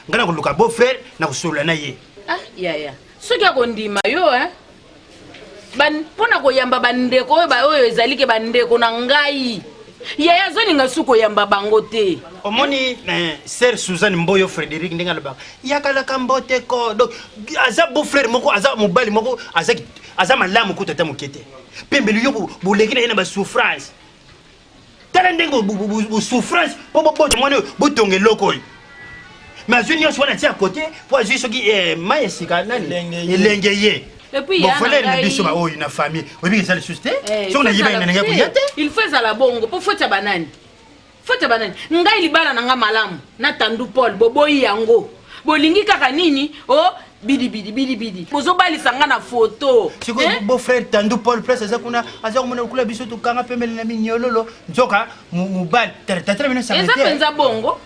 Ngana ko luka beau frère na ko sola na ye. Ya. Soki akondima yo ban pona ko yamba bandeko ba oyo ezalike bandeko na ngai. Ya zolinga suko yamba bango te. Omoni sœur Suzanne Mboyo Frédéric ndenga loba. Yakala kambote ko donc aza beau frère moko aza mobali moko aza malamu ko tata mokete. Pembe yo boleki na ba souffrance. Tala ndengo bu souffrance po mwana botonge loko. Mais azuni yo swana tia à côté pour azui soki maesika nani elengeye. Et puis il y a une famille. Oui, ça le susté. Si on a dit il fait ça la bongo pour faire banane. Faire banane. Ngai libala nanga malamu. Na tandu Paul boboyi yango. Bolingi kaka nini? Oh bidi. Bozo bali sanga na photo. Si beau frère tandu Paul presse ça kuna aza kumona kula biso to kanga pembele na minyololo. Nzoka mubali. Tatra bino sa. Eza penza bongo.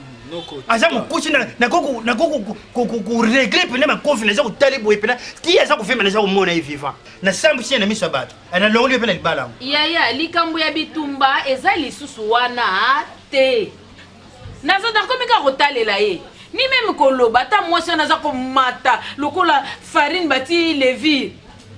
Aza mukuchi na ku régler pena ma confiance ko tali boye pena ki aza ko fema na za ko mona vivant na sambu si na miso bato ana longoli pena libala ya likambu ya bitumba eza lisusu wana te nazo da komika ko talela ye ni même ko loba ta mwasi naza ko mata lokola farine bati levi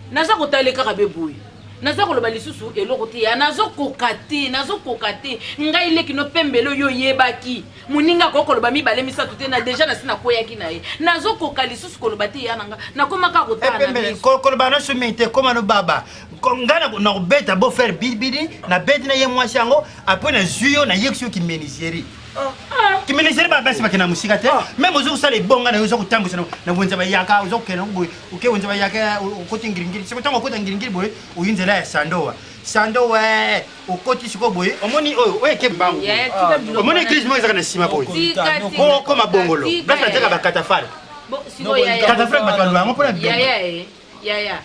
naza ko taleka ka bebuyi naza koloba lisusu eloko te ya nazokoka te ngai leki no pembelo yo yebaki moninga kokoloba mibale misatu te na deja nasi nakoyaki na ye nazokoka lisusu koloba te ya nanga nakomaka kotala na biso koloba na somi te koma no baba nga na kobeta bo faire bidibidi na beti na ye mwasi yango apres na zwi yo na yekisi yo kimeniseri kimeniseri babasi bakena mosika te meme ozokosala ebonga na yo ozokotambusa na wenza bayaka ozokokena boye oke wenza bayaka okoti ngiringiri siko ntango okota ngiringiri boye oyi nzela ya sandowa sandowa okoti siko boye omoni oyo eke mbangu omoni eglise moko ezaka na nsima boye koma bongolo place bateka bakatafale katafale bato balobanga mpona yaya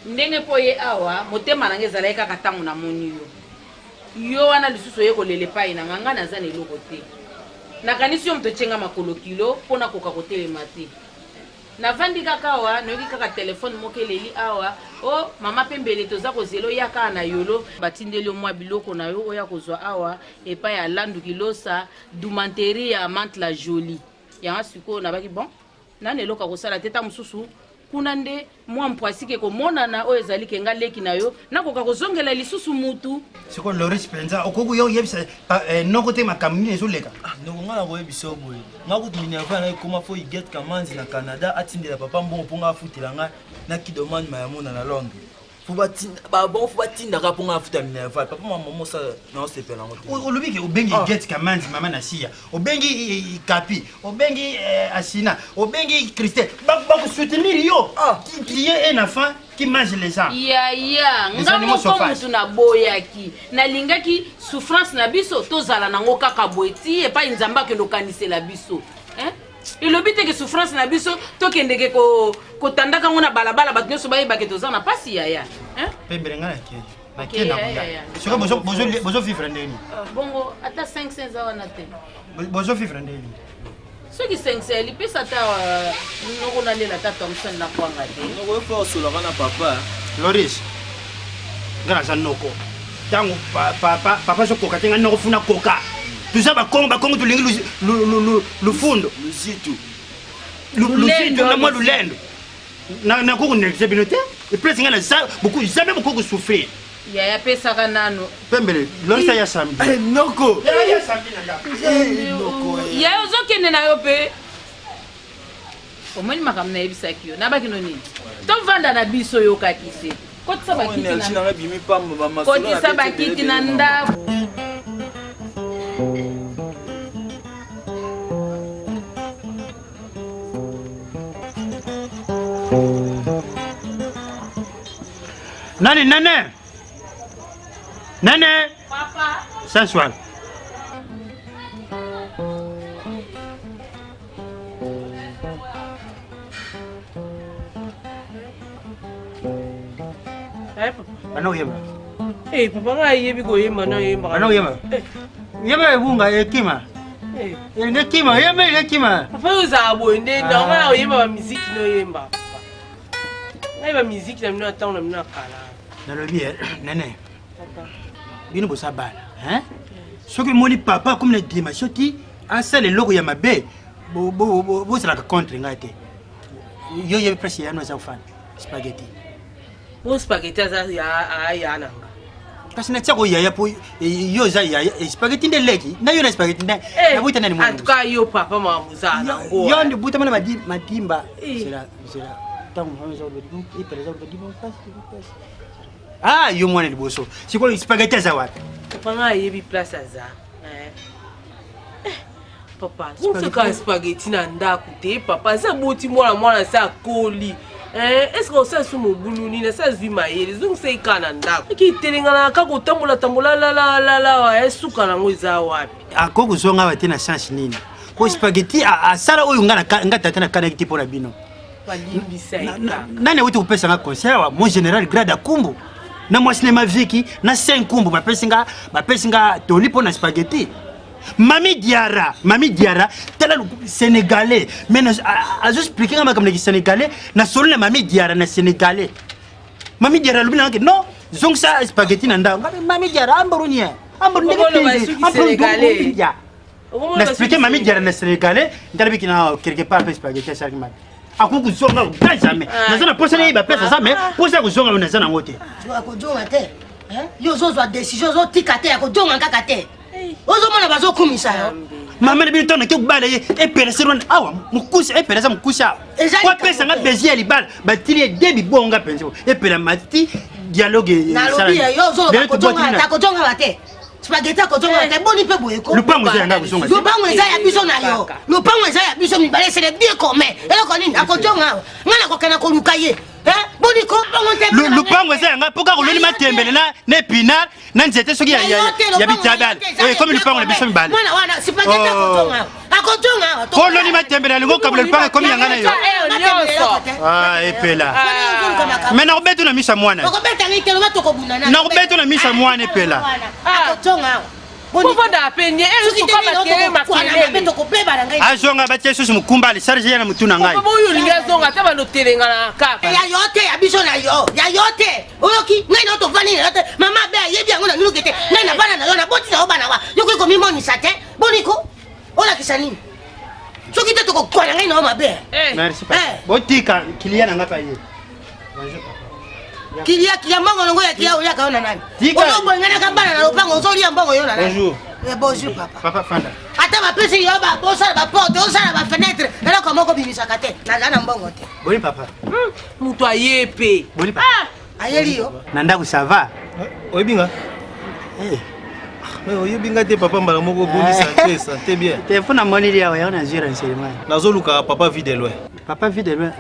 ndenge po ye awa motema nange ezalaki kaka ntango namoni yo wana lisusu oye kolela epai na nga naza na eloko te nakanisi yo moto otyenga makolo kilo mpona koka kotelema te navandi kaka awa nayoki kaka telefone moko eleli awa o mama pembele toza kozela oyaka na yolo batindeli yo mwa biloko na yo oya kozwa awa epai ya landu kilosa dumanteri ya mante la jolie yanga sikoyo nabaki bon nani eloko akosala te ta mosusu kuna nde mwa mpwasike komonana oyo ezali kenga leki na yo nakoka kozongela lisusu mutu siko loris penza okoku yo yebisa noko te makambo nini ezoleka ndoko nga na koyebisa yo boye nga kutu minerva na ekoma fo iget kamanzi na canada atindela papa mbongo mpo nga afutela nga na kidomani mayamona na londres babongo fo batindaka mpo nga afuta minerva papa mama mosala na osepela yango te olobi ke obengi iget kamanzi mama na siya obengi kapi obengi asina obengi christel bakosoutenir yo qui est un enfant qui mange les gens yaya nga moko mutu naboyaki nalingaki souffrance na biso tozala nango kaka boye ti epai nzambe akende okanisela biso elobi teke souffrance na biso tokendeke kotandaka ngo na balabala bato nyonso bayebake toza na pasi yaya pembele nga nake soko bozovivre ndeni bongo ata 500 eza wana te bozovivre ndeni soki 500 elipesa ata noko nalela ata thomson nakwanga te okoyefa osolaka na papa loris nga naza noko ntango papa azokoka te nga nokofuna koka tuza bakongo tolingi lufundo luzitu na mwa lulendo nakoko neglige bino te eplesi nga jamais beaucoup kosouffrir yaya pesaka nano pembele lorisa ya samedi noko yaya ozokende na yo mpe omoni makambo nayebisaki yo nabakino nini tovanda na biso yokaki se kotisa bakiti na ndako Nani, Nene? Nene? Papa. S'asseoir. Ano yema? Papa nga yebi ko yema na yema. Ano yema? Yema ebunga ekima. Nge kima, yema kima. Papa uza abonde na nga yema ba muziki no yemba. Ngai ba muziki na mino tango na mino kala. Nalobi nene. Bino bosa bana, hein? Soki moni papa comme le dimanche ti asala eloko ya mabe bo sala ka contre ngai te. Yo yebi presse ya no za ufana. Spaghetti. Bo spaghetti za ya nanga. Kasi na tsako yaya po yo za yaya spaghetti nde leki na yo na spaghetti nda na buta nani mo. En tout cas yo papa mamuza na ngo. Yo ndi buta mana madimba. Sera tangu mwanzo wa bidi ipeleza bidi pass. Ah, yo mwana liboso. Siko spaghetti za wapi? Papa nga yebi place za. Papa, sika spaghetti na ndako te papa za boti mwana sa koli. Est-ce que ça sumo buluni na sa zima yele zungu se ikana ndako. Ki telengana ka kotambola la suka na ngoza wapi? Akoko zonga wa tena chance nini? Ko spaghetti asala oyo nga tata na kana kiti pona bino. Nani wote upesa nga conseil wa mon général grade akumbu. Na moi cinéma viki na 5 kumbu bapesinga toli pona spaghetti. Mami Diara tala sénégalais mais azo expliquer nga makambo ki sénégalais na solo na Mami Diara na sénégalais. Mami Diara lubina non zongsa spaghetti na ndanga Mami Diara ambarunia sénégalais. Na expliquer Mami Diara na sénégalais ndalbi kina quelque part spaghetti ça qui akokuzonga pas jamais naza na posa na place ça mais posa kuzonga naza na ngote akozonga te yo ozozwa décision ozotika te akozonga kaka te ozomona bazokumisa yo mama na bino ke kubala ye epelese rwanda awa mukusa epelesa mukusa kwa pesa nga bezi ya libala batili debi bonga penzo epela mati dialogue nalobi yo ozoloba akozonga bate spaghetti akozonga te boni pe boyeko lupango eza yanga kuzonga lupango eza ya biso na yo lupango eza ya biso mibale c'est le bien commun eloko nini akozonga ngana kokana koluka ye boni ko lupango eza yanga poka koloni matembele na epinal na nzete soki ya bitabale comme lupango na biso mibale mwana wana spaghetti akozonga koloni matembele alingo kabula lupango komi yanga na yo epela mais nakobeto na misa mwana nakobeto na misa mwana epela azonga batie susu mukumba alisarge yana mutuna ngai ya yote ya biso na yo ya yote oyoki ngai na tovani na yote mama be ayebi yango na nuluke te ngai na bana na yo na boti na yo bana wa yoko komimonisa te boniko olakisa nini soki te tokokwana ngai na yo mabe merci botika kilia na ngapa ye kilia mbongo longo ya kia uliaka yo na nani olobwengana kabana na lopango ozolia mbongo yo na nani bonjour bonjour papa papa fanda ata bapesi yo bosala baporte osala bafenetre eloko moko bimisaka te naza na mbongo te boni papa moto aye pe boni papa ayeli yo na ndako ça va oyebinga oyebinga te papa mbala moko bondisa te santé bien telefone na moneli awa yango na zwi renseignement nazoluka papa vie de loin papa vie de loin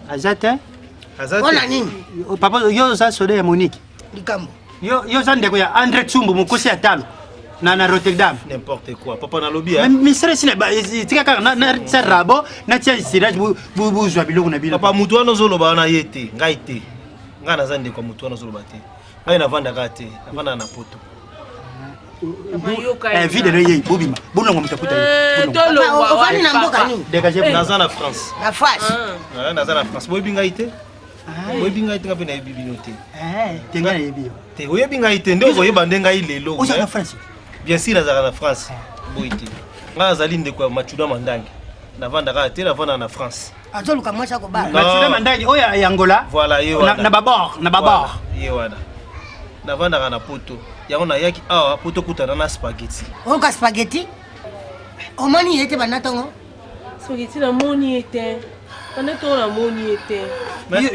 aza te ona nini papa yo oza soda ya Monique likambo yo oza ndeko ya André Tsumbu mokosi ya talo na Rotterdam n'importe quoi papa nalobi misere sina tika kaka na tsa rabo na tsa sirage buzwa biloko na bilo papa mutu wana ozoloba wana ye te ngai te ngai naza ndeko mutu wana ozoloba te ngai navandaka te navanda na poto vide no ye bobima bonongo mutakuta ovani na mboka nini naza na France na France naza na France boyebi ngai te oyebi ngai te nga mpe nayebi bino te te ngai nayebi yo te oyebi ngai te nde okoyeba nde ngai lelo ozala na France bien sûr nazalaka na France boyi te ngai nazali ndeko ya machuda mandangi navandaka te navanda na France azoluka mwasi akobala machuda mandangi oyo ya Angola voilà ye wana na babord ye wana navandaka na poto yango nayaki awa po tokutana na spaghetti oyoka spaghetti omoni ye te banda ntongo spaghetti namoni ye te banda ntongo namoni ye te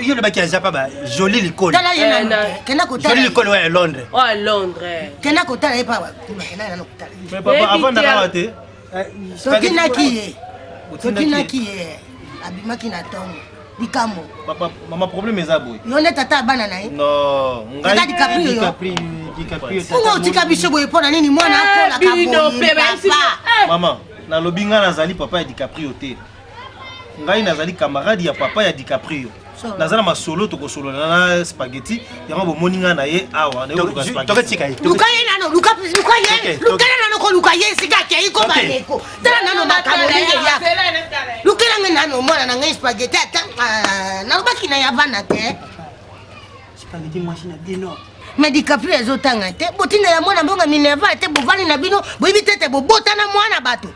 yo lebaki aza pa ba joli likolo tala ye kenda kotala joli likolo oyo ya Londres oyo Londres kenda kotala ye pa kenda nano kotala mais papa avandaka awa te totinaki ye abimaki na ntongo likambo papa mama problème eza boye yo nde tata abana na ye non ngai DiCaprio unga otika biso boye mpona nini mwana akolaka boye mama nalobi ngai nazali papa ya DiCaprio te ngai nazali camarade ya papa ya DiCaprio naza na masolo tokosolola na spaghetti yango bomoni ngai na ye awa luka ye nano luka ye nano koluka ye esika akei ko bandeko tala nano makambo ndenge ya lukela ngai nano mwana na ngai spaghetti ata nalobaki na ya bana te spaghetti mwasi na dino mais DiCaprio ezotanga te botinda ya mwana mbonga Minerva te bovani na bino boyebi tete bobotana mwana bato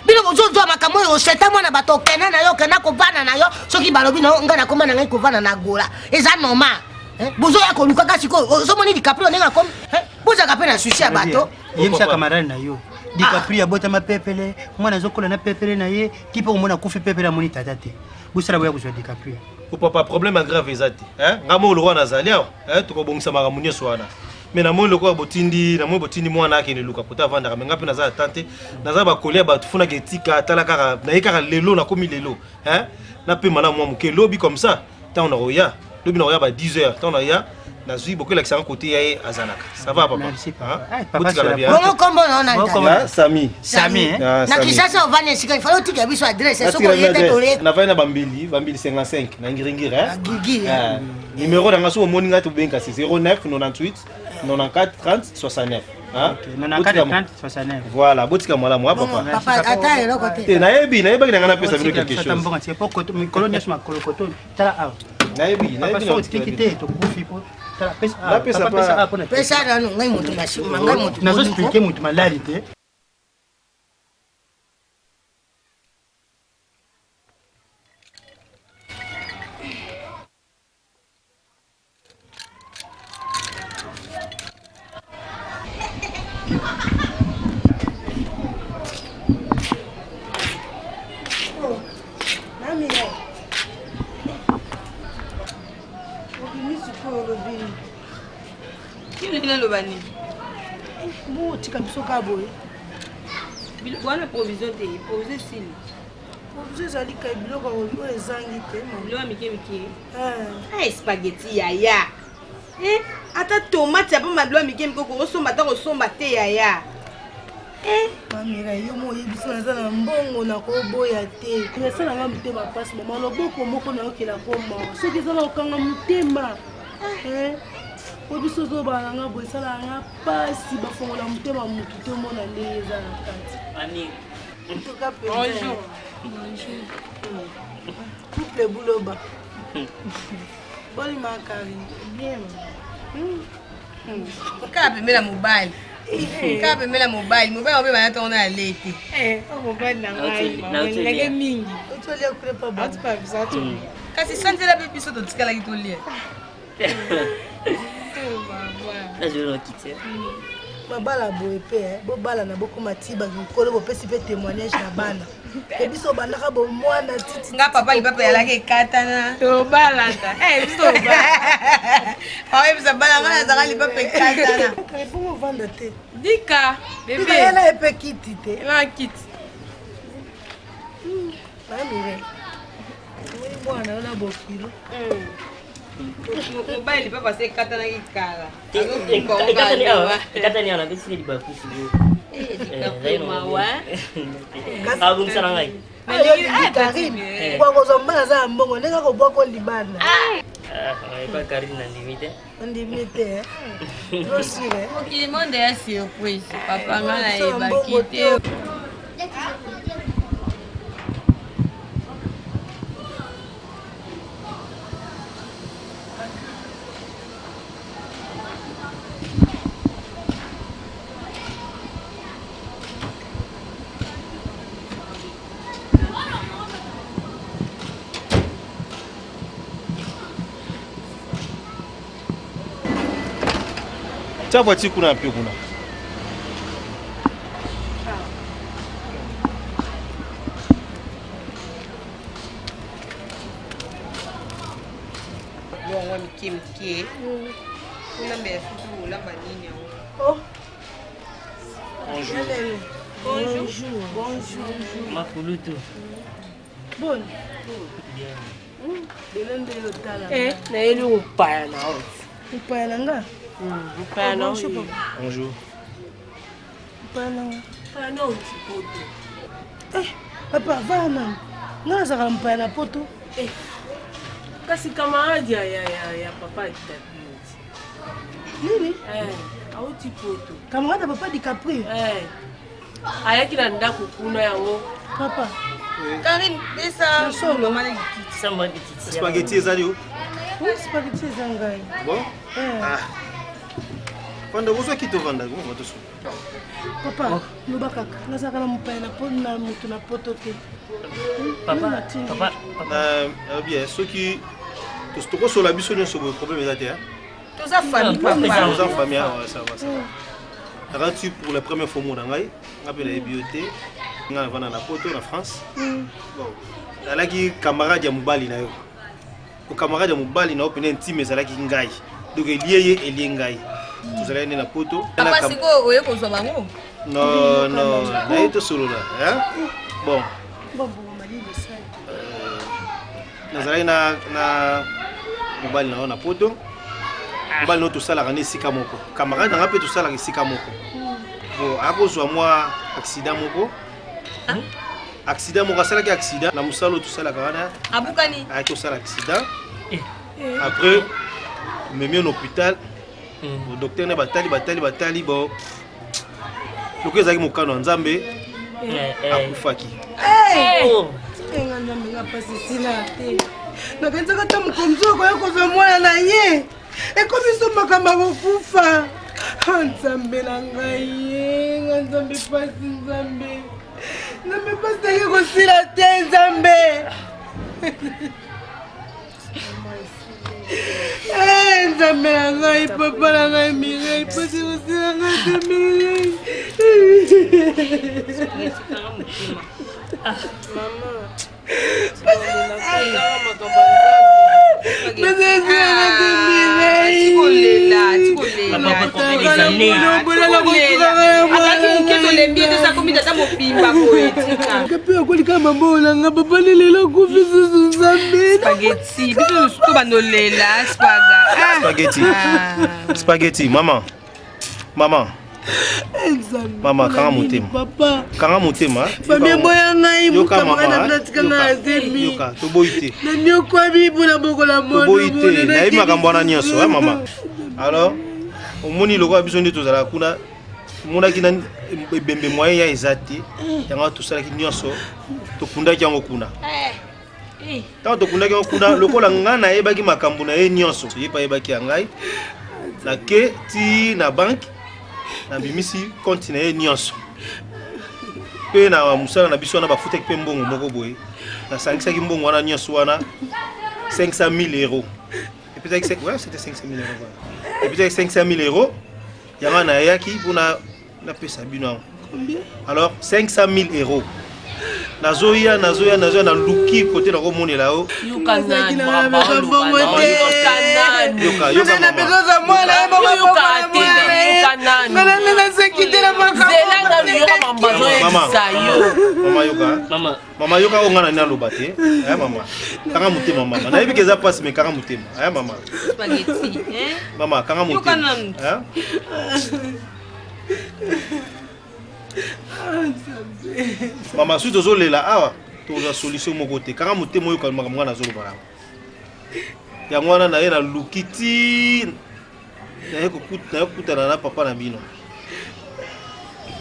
bino bozozwa makambo oyo oseta mwana bato okenda na yo okenda kovana na yo soki balobi na ngai nakoma na ngai kovana na gola eza normal bozoya kolukaka sikoyo ozomoni DiCaprio ndenge akomi bozaka mpe na susi ya bato yebisa kamarade na yo DiCaprio abotama pepele mwana azokola na pepele na ye kipe komona kufi pepele amoni tata te bosala boya kozwa DiCaprio papa problème agrave eza te ngai mo olokwa nazali awa tokobongisa makambo nyonso wana mais namoni lokola botindi mwana akende luka kota avandaka me nga mpe naza atante naza bakolia bato funaka etika tala kaka naye kaka lelo nakomi lelo napema na mwa moke lobi comme ça ntango nakoya lobi nakoya ba 10 heures ntango naya nazwi bokelakisanga kote ya ye azalaka ça va papa botikala bien bongo kombo naona Sami na kisasa ovani esika ifalo otika biso adresse soko yete toleka navai na bambili 55 na ngiringiri numéro nanga so omoni ngai tobenga 09 98 94 30 69 voilà botika malamu papa ata eloko te nayebaki nanga napesa bino quelque chose pesa nano ngai moto nasima ngai moto nazoexplike moto maladi te Oh, le bien. Qui est le bani? Bon, tu comme ça, Kaboy. Voilà provision, provision s'il. Provision, ça dit qu'il y a un zangité. Il y a un spaghetti, yaya. Ata tomate, y'a pas ma blouse, mais on somba te, yaya. Mamira, yo mo yebisa naza na mbongo na koboya te. Nasala nga mutema pasi mama loboko moko na okela koma. Soki ezala okanga mutema. Obiso zobala nga boye esala nga pasi bafongola mutema mutu te omona ndenge eza na kati. Ami. Bonjour. Bonjour. Couple Bouloba. Boli makari. Bien. Kaka pembela mobile. Kaka pembela mobile. Mobile obe bana tona alete. Mobile na ngai. Ndenge mingi. Otolia kule pa ba. Atipa bisato. Kasi sanzela pe biso to tikala kitolia. Là je vais quitter. Mabala boye pe bobala na boko matiba ngikolo bopesi pe témoignage na bana. Ebiso bandaka bo mwana titi. Nga papa lipape yalaki katana. To bala ta. Biso ba. Ah bisa bala nga zaka lipape katana. Pour vendre te. Dika bébé. Elle est pe kiti te. La kiti. Mamire. Ni mwana ona bokilo. Mobile papa se katana kikala. Katani ana bisi di baku sio. Mawa. Kabung sana ngai. Karine. Kwa kozomba za mbongo ndeka ko bwako libana. Pas Karine na limite. Ndimite. Rosire. Okili monde ya surprise. Papa ngala ebakite. Tia voiture kuna mpe kuna. Bongo mkie. Kuna mbele futu ulamba nini yango. Oh. Bonjour. Bonjour. Mafulutu. Bon. Delende yotala. Na yeli upaya na o. Upaya nanga? Upaya na o. Bonjour. Upaya nanga. Upaya na o tipoto. Papa, vana. Nga zaka mpaya na poto. Kasi camarade ya papa itabiti. Nini? Au tipoto. Camarade papa DiCaprio. Ayaki na ndako kuna yango. Papa. Karine, besa solo mama Spaghetti ezali o? Oui, spaghetti ezangai. Bon? Vanda kozwa kito vanda ko moto so. Papa, loba kaka. Nazaka na mpaya na poto na mutu na poto te. Papa. Bien, soki tokosola biso nyonso boye problème eza te. Toza famille papa. Toza famille, ça va ça. Raconte pour la première fois mon ngai, ngapela ebiote, nga vana na poto na France. Bon, alaki camarade ya mobali na yo. Ko camarade ya mobali na opene intime ezalaki ngai. Donc elie ngai. Tozala na poto. Papa siko oye kozwa bango? Non, na eto solo là, hein? Bon. Nazalaki na mobali na yo na poto. Mobali no tosalaka na esika moko. Camarade nanga mpe tosalaka esika moko. Bon, akozwa mwa accident moko. Accident moko asalaki accident na mosala tosalaka wana. Abukani? Ayaki osala accident. Après, memi en hôpital. Le docteur ne batali bon. Loko ezalaki mokano ya Nzambe akufaki. Nga Nzambe nga pasi sila te. Napenzaka ta mokonzi okoya kozwa mwana na ye. Ekomi so makambo akokufa. Nzambe na ngai ye. Nga Nzambe pasi Nzambe. Nzambe pasi teke kosila te Nzambe. Nzambe na ngai papa na ngai Mireille pasi kosila ngai te Mireille. Mama. Ataki muketo lembi eza komi tata mopimba poetika. Kapi akolika mambo nanga papa lelo kufi susu nzambe. Spaghetti, biso to bandolela Spaghetti, maman. Mama, kanga motema. Papa. Kanga motema. Famille moya ngai Yoka mama. na platika na azemi. Yoka, toboite. Na nyokwa bibu na bokola mono. Toboite, na ibi makambo na nyonso, mama. Alors, omoni loko biso ndi tozala kuna monaki na ebembe moyen ya ezati. Yanga tosalaki nyonso. Tokundaki yango kuna. Tant tokundaki yango kuna lokola nga na yebaki makambo na ye nyonso. Yepa yebaki yangai. Na ke ti na banque na bimisi compte na ye nyonso. Pe na musala na biso na bafutaki pe mbongo moko boye. Na sangisaki mbongo wana nyonso wana 500 000 euros. Et puis ouais, c'était 500 000 euros. Et puis 500 000 euros. Yanga na yaki pour na pesa bino. Combien? Alors 500 000 euros. Nazoya na luki côté na komone là-haut. Yoka Mama yoka onga na lobate. Mama. Kanga mutema mama. Na yebi keza passe me kanga mutema. Mama. Spaghetti, Mama kanga mutema. Mama suite ozolela awa toza solution moko te kanga mutema oyo kalma mwana zolo bala yango wana na ye na lukiti na ye kokutana na papa na bino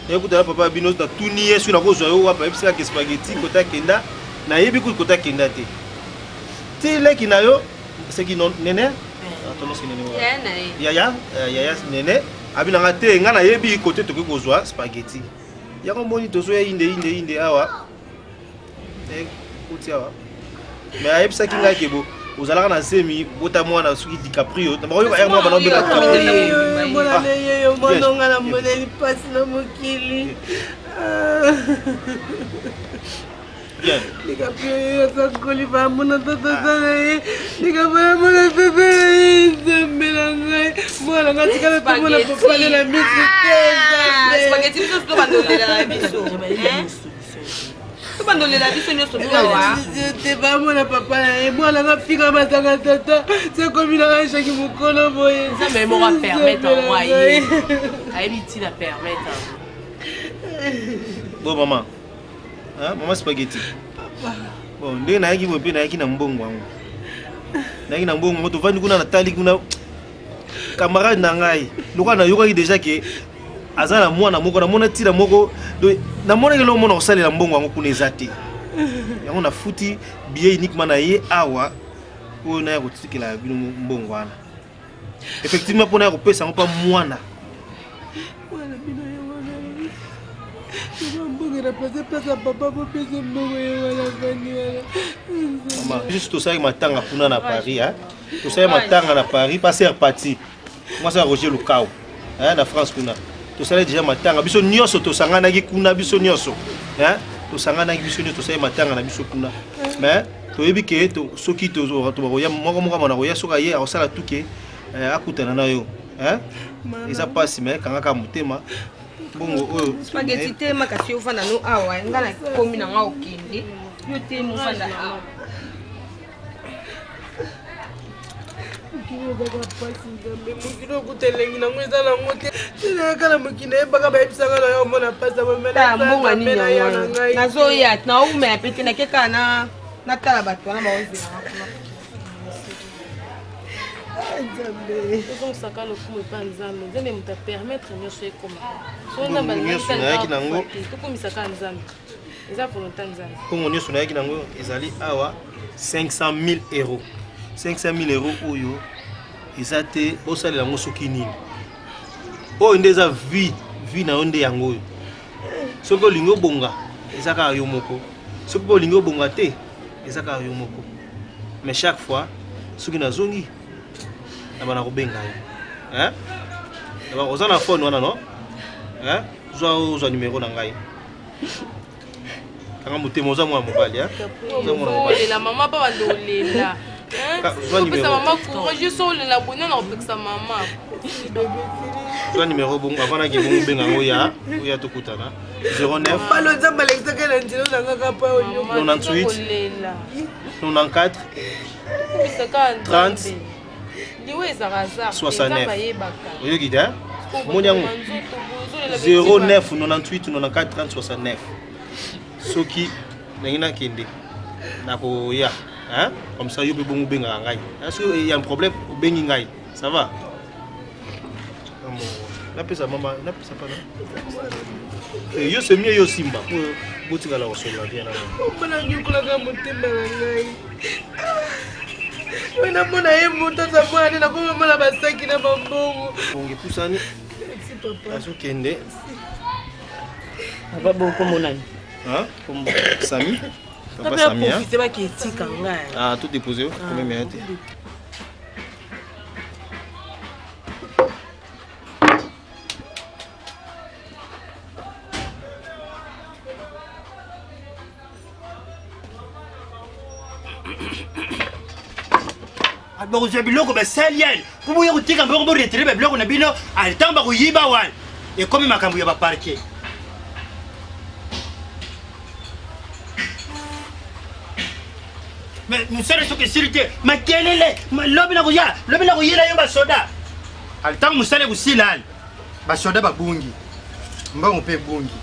na ye kutana papa bino ta tuni yesu na kozwa yo wapa epsika ke spaghetti kota kenda na yebi ku kota kenda te ti leki na yo seki non nene atono seki nene ya nene abina ngate nga na yebi kote to kozwa spaghetti yako moni tozo ya inde awa awa mais ayebisa kinga kebo ozalaka na semi bota mwana suki DiCaprio ndako yoka ermo bana obeka mwana leye yo mwana ngana moneli pasi na mokili bien DiCaprio yo sakoli ba mona tata na DiCaprio mona tata zembela ngai mwana ngati kana tumona papa na misi teza spaghetti biso to bandolela na biso bandolela biso nyonso awa te bamona papa na ye mwana ngafika bazanga tata sekomi na ngashaki mokolo boye nzambe moko apermettre moi ye ayebi ntina permettre bon mama mama spaghetti bon ndenge nayaki boye mpe nayaki na mbongo yango nayaki na mbongo yango tovandi kuna natali kuna camarade na ngai lokola nayokaki déjà ke aza na mwana moko namona tira moko namonaki eloko mona kosalela mbongo yango kuna eza te yango nafuti billet uniquement na ye awa oyo naya kotikela bino mbongo wana effectivement mpona ya kopesa yango mpa mwana biso tosalaki matanga kuna na Paris tosalaki matanga na Paris passer parti mwasi ya Roger Lukau na France kuna tosala déjà matanga biso nyonso tosanganaki kuna biso nyonso tosanganaki biso nyonso tosala matanga na biso kuna mais toyebi ke soki tobakoya moko mwana koya soki ye akosala tuke akutana na yo eza pasi mais kangaka motema bongo oyo spaghetti te makasi ofanda no awa nga na komi na nga okende yo te mofanda awa mokili okutelengi nango eza nango te tinayakala mokili yebaka bayebisanga na yo omona pasa mbonga nini yango nazoya naumela pete nakekala natala bato wana baozelanga nzambe tozongisaka lokumu epa nzambe nzambe moto apermettre nyonso ekoma nyonso nayaki nango tokomisaka nzambe eza volonté nzambe kongo nyonso nayaki nango ezali awa 500 000 euros 500 000 euros oyo eza te osalela yango soki nini oyo nde eza vie na yo nde yango oyo soki olingi obonga eza kaka yo moko soki mpe olingi obonga te eza kaka yo moko mais chaque fois soki nazongi nabana kobenga yo oza na phone wana no ozwa numero na ngai kanga motema oza mwana mobali olela mama mpa bandolela opesa mama courage so olela bonya na kopekisa mama Toi numéro bon avant na bon benga oya to kutana 09 Baloza balexaka na ndilo na kaka pa onyo. 98 94 30 69. Oyo gida Moniango 09 98 94 30 69. Soki nangina kende nako ya hein comme ça yo pe bon benga ngai. Est-ce qu'il y a un problème au bengi ngai? Ça va? Na pesa mama, na pesa pas là. Yo c'est mieux yo simba. Botika la osola bien là. Mbona ngikula kama mutemba ngai. Wena mbona yeye mtu zamani na kwa mala basaki na bambongo. Ungepusani. Si papa. Asukende. Papa boko monani. Hein? Sami. Papa Sami. Profiter ba ketika ngai. Ah, tout déposé combien mérite? bakozwa biloko basali yani po boya kotika mbongo boretere babiloko na bino altan bakoyiba wana ekomi makambo ya baparke mosala soki esili te makelele lobi na koyela yo basoda altango mosala ekosila ali basoda babungi mbongo mpe bungi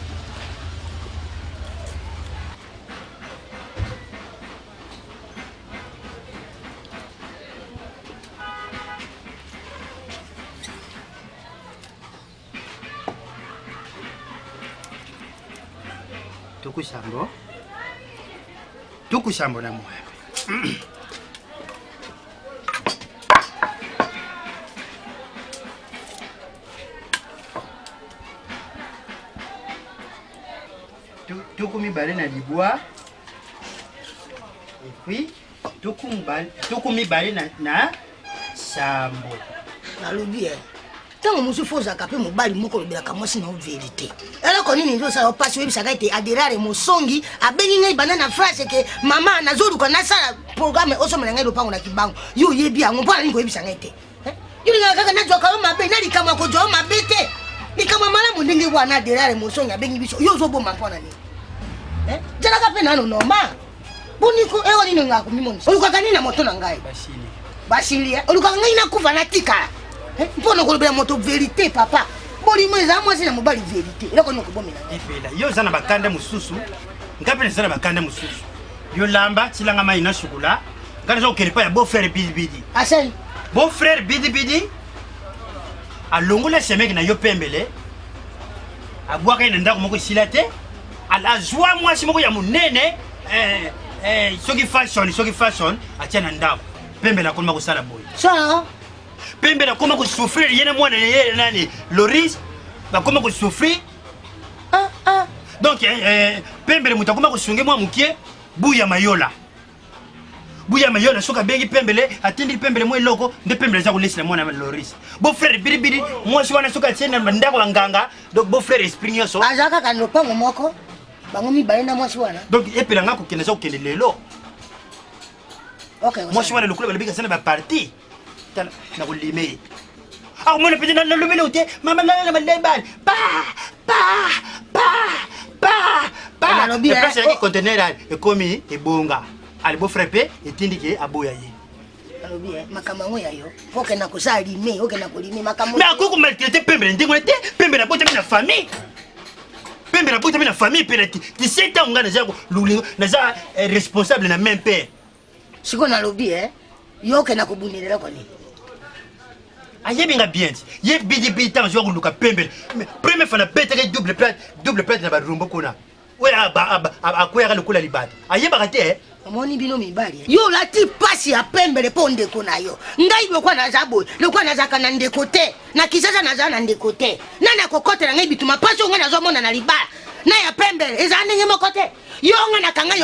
tukusambo na moya tuku mibale na libwa epuis tuku mibale na sambo nalobi ntango mosusu ozalaka mpe mobali moko olobelaka mwasi na verité eloko nini nzosala opasi oyebisaka ete aderare mosongi abengi ngai banda na phrase ke mama nazoluka nasala programme osomela ngai lopango na kibango yo oyebi yango mpona nini koyebisa ngai te yo lingaka kaka nazwaka yo mabe na likambo ya kozwa yo mabe te likambo ya malamu ndenge wana aderare mosongi abengi biso yo ozoboma mpona nini zalaka mpe nano normal boniko ewo nini ngaka komimonisa olukaka nini na moto na ngai basili olukaka ngai nakufa natikala mpona kolobela moto verité papa bolimo eza mwasi na mobali verité eloko nini okobomela epela yo oza na bakanda mosusu nga mpe naza na bakanda mosusu yo lamba tilanga mai na sukula nga naza kokende mpa ya beau-frère bidibidi asali beau-frère bidibidi alongola semeki na yo pembele abwaka ye na ndako moko esila te azwa mwasi moko ya monene soki fashion atia na ndako pembele akolima kosala boye pembele akoma kosouffrir ye na mwana ye nani Loris bakoma kosouffrir donc pembele moto akoma kosunge mwa mokie buya mayola soki abengi pembele atindili pembele mwa eloko nde pembele aza kolesila mwana Loris beau-frère biribiri mwasi wana soki atie na ndako ya nganga donc beau-frère esprit nyonso aza kaka na lopango moko bango mibale na mwasi wana donc epela nga kokende aza kokende lelo mwasi wana lokola balobiki aza na baparti nakulime akomona pete nalobele ute mama nalala balebali place yaki contener ali ekomi ebonga ali beau-frère mpe etindiki aboya ye alobi makambo yango ya yo okenda kosala lime okenda kolime makambo mais akoki komaltraite pembele ndenge wana te pembele abotami na famille pene 17 ans nga naza responsable na même père siko nalobi yo okenda kobundelela koni ayebi nga bien ye bidibidi ntango azwa koluka pembele première fois nabetaki double plate na barumbo kuna oyo akweyaka lokola libata ayebaka te omoni bino mibali yo olati pasi ya pembele mpo ndeko na yo ngai lokwa naza boye lokwa nazalaka na ndeko te na kisasa nazala na ndeko te nani akokotela ngai bituma pasi ongai nazomona na libala na ya pembele ezala ndenge moko te yo nga nakanga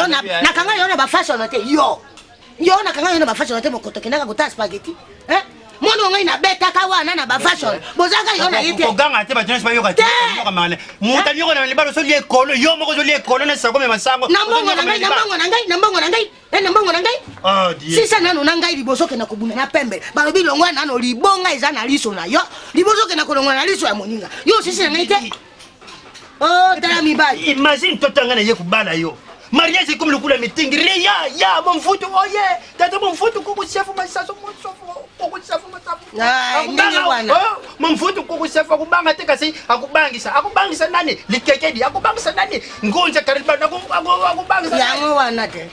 yo na bafashono te yo nakanga yo na bafashono te mokoto kendaka kotala spageti mwana ngai na betaka wana na ba fashion bozaka yo na yete oganga te ba jeunesse ba yoka te yoka mane muta nyoko na libalo so lie kolo yo moko so lie kolo na sako me masango na mbongo na ngai na mbongo na ngai oh die sisa nano na ngai liboso ke na kobuna na pembe balobi longwa nano libonga eza na liso na yo liboso ke na kolongwa na liso ya moninga yo sisa na ngai te oh tala mibali imagine totanga na ye kubala yo mariage c'est comme le coup de meeting ya mon foot oye tata mon foot ko chef masaso mon sofo ko chef masaso ndenge wana mon foot ko chef akubanga te kasi akubangisa nani likekedi akubangisa nani ngonja kariba akubangisa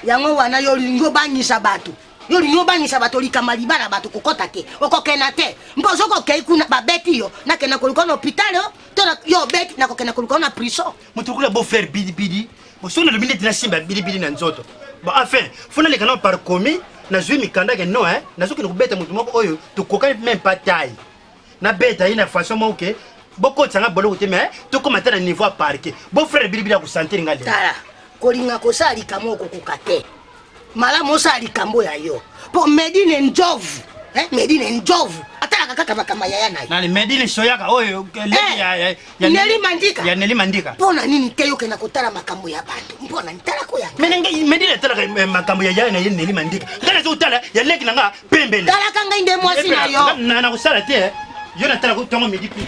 yango wana yo lingo bangisa bato yo lingo bangisa bato likama libala bato kokota te okokena te mpozo kokei kuna babeti yo nakena koluka na hôpital to yo beti nakokena koluka na prison mutukula beau faire bidi bosona lobinde tina simba bidi na nzoto bon enfin fona le canal par commis na zui mikanda ke no nazoki nakubeta mutu moko oyo tukokani même pas taille na beta ina façon mo ke boko tsanga bolo te mais to komata na niveau à parquet beau frère bidi akusentir ngale tala kolinga kosali kamoko kokate malamu osali kambo ya yo po Medine Njovu Medine Njovu atala kaka bakama yaya nayo nani Medine Soyaka oyo ya Neli Mandika pona nini teyo kena kotala makambo ya bato mpona ntala ko ya menenge Medine tala makambo ya yaya na Neli Mandika ngana zo tala ya leki nanga pembele tala kanga inde mwasi na yo na kusala te yo na tala ko tongo mediki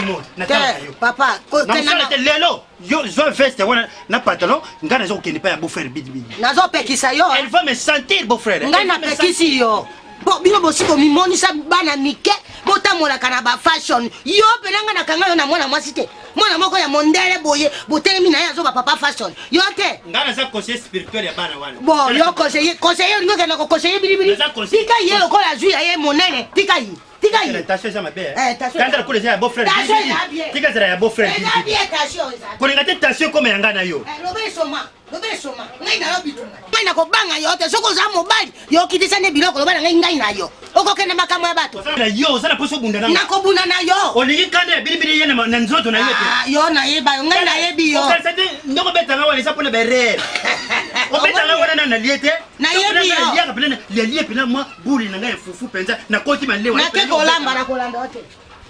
no na tala yo papa ko kena te lelo yo zo veste wana na pantalon ngana zo kende pa ya beau frère bidi nazo pekisa yo elle va me sentir beau frère ngana pekisi yo bo bino bosiko mimonisa bana mike botamolaka na ba fashion yo penanga na kanga yo na mwana mwasi te mwana moko ya mondele boye botelemi na ye azoba papa fashion yo te ngana za conseiller spirituel ya bana wana bo yo conseiller lingo kena ko conseiller bilibili tika ye lokola zui ya ye monene tika yi attention ça ma belle quand elle coule ya beau frère tika zera ya beau frère kolinga te tension comme yanga na yo lobesoma ngai na lobituma ngai na kobanga yo te soko za mobali yo kitisa ne biloko lobana ngai na yo okokenda makambo ya bato na yo sala poso bunda na nakobuna na yo olingi kande bilibili yena na nzoto na yo te yo na yeba yo ngai na yebi yo okasa te ndoko betanga wala sapo na bere obetanga wala na liete na yebi yo ya kapena liye pena moi buli na ngai fufu penza na koti malewa na ke kolamba na kolanda ote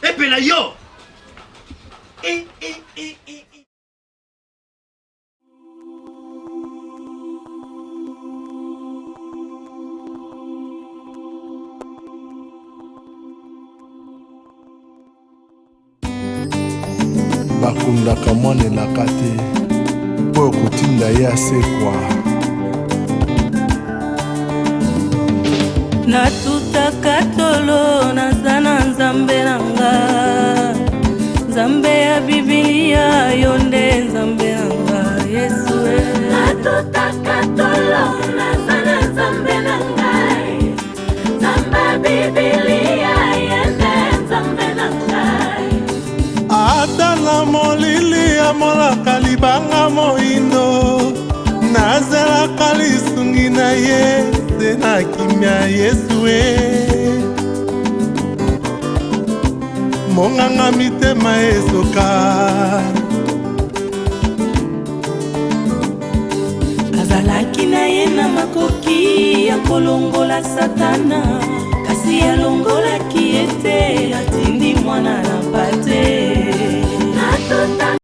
e pena yo bakundaka mwana elaka te mpo kotinda ye asekwa natutaka tolo naza na nzambe na nga nzambe ya bibilia yo nde nzambe na nga yesu natutaka tolo naza na nzambe na ngai nzambe ya bibilia ye nde nzambe na ngai atala molili amolaka libanga moindo nazelaka lisungi na ye se na kimia yesu monganga mitema esoka azalaki na ye na makoki ya kolongola satana kasi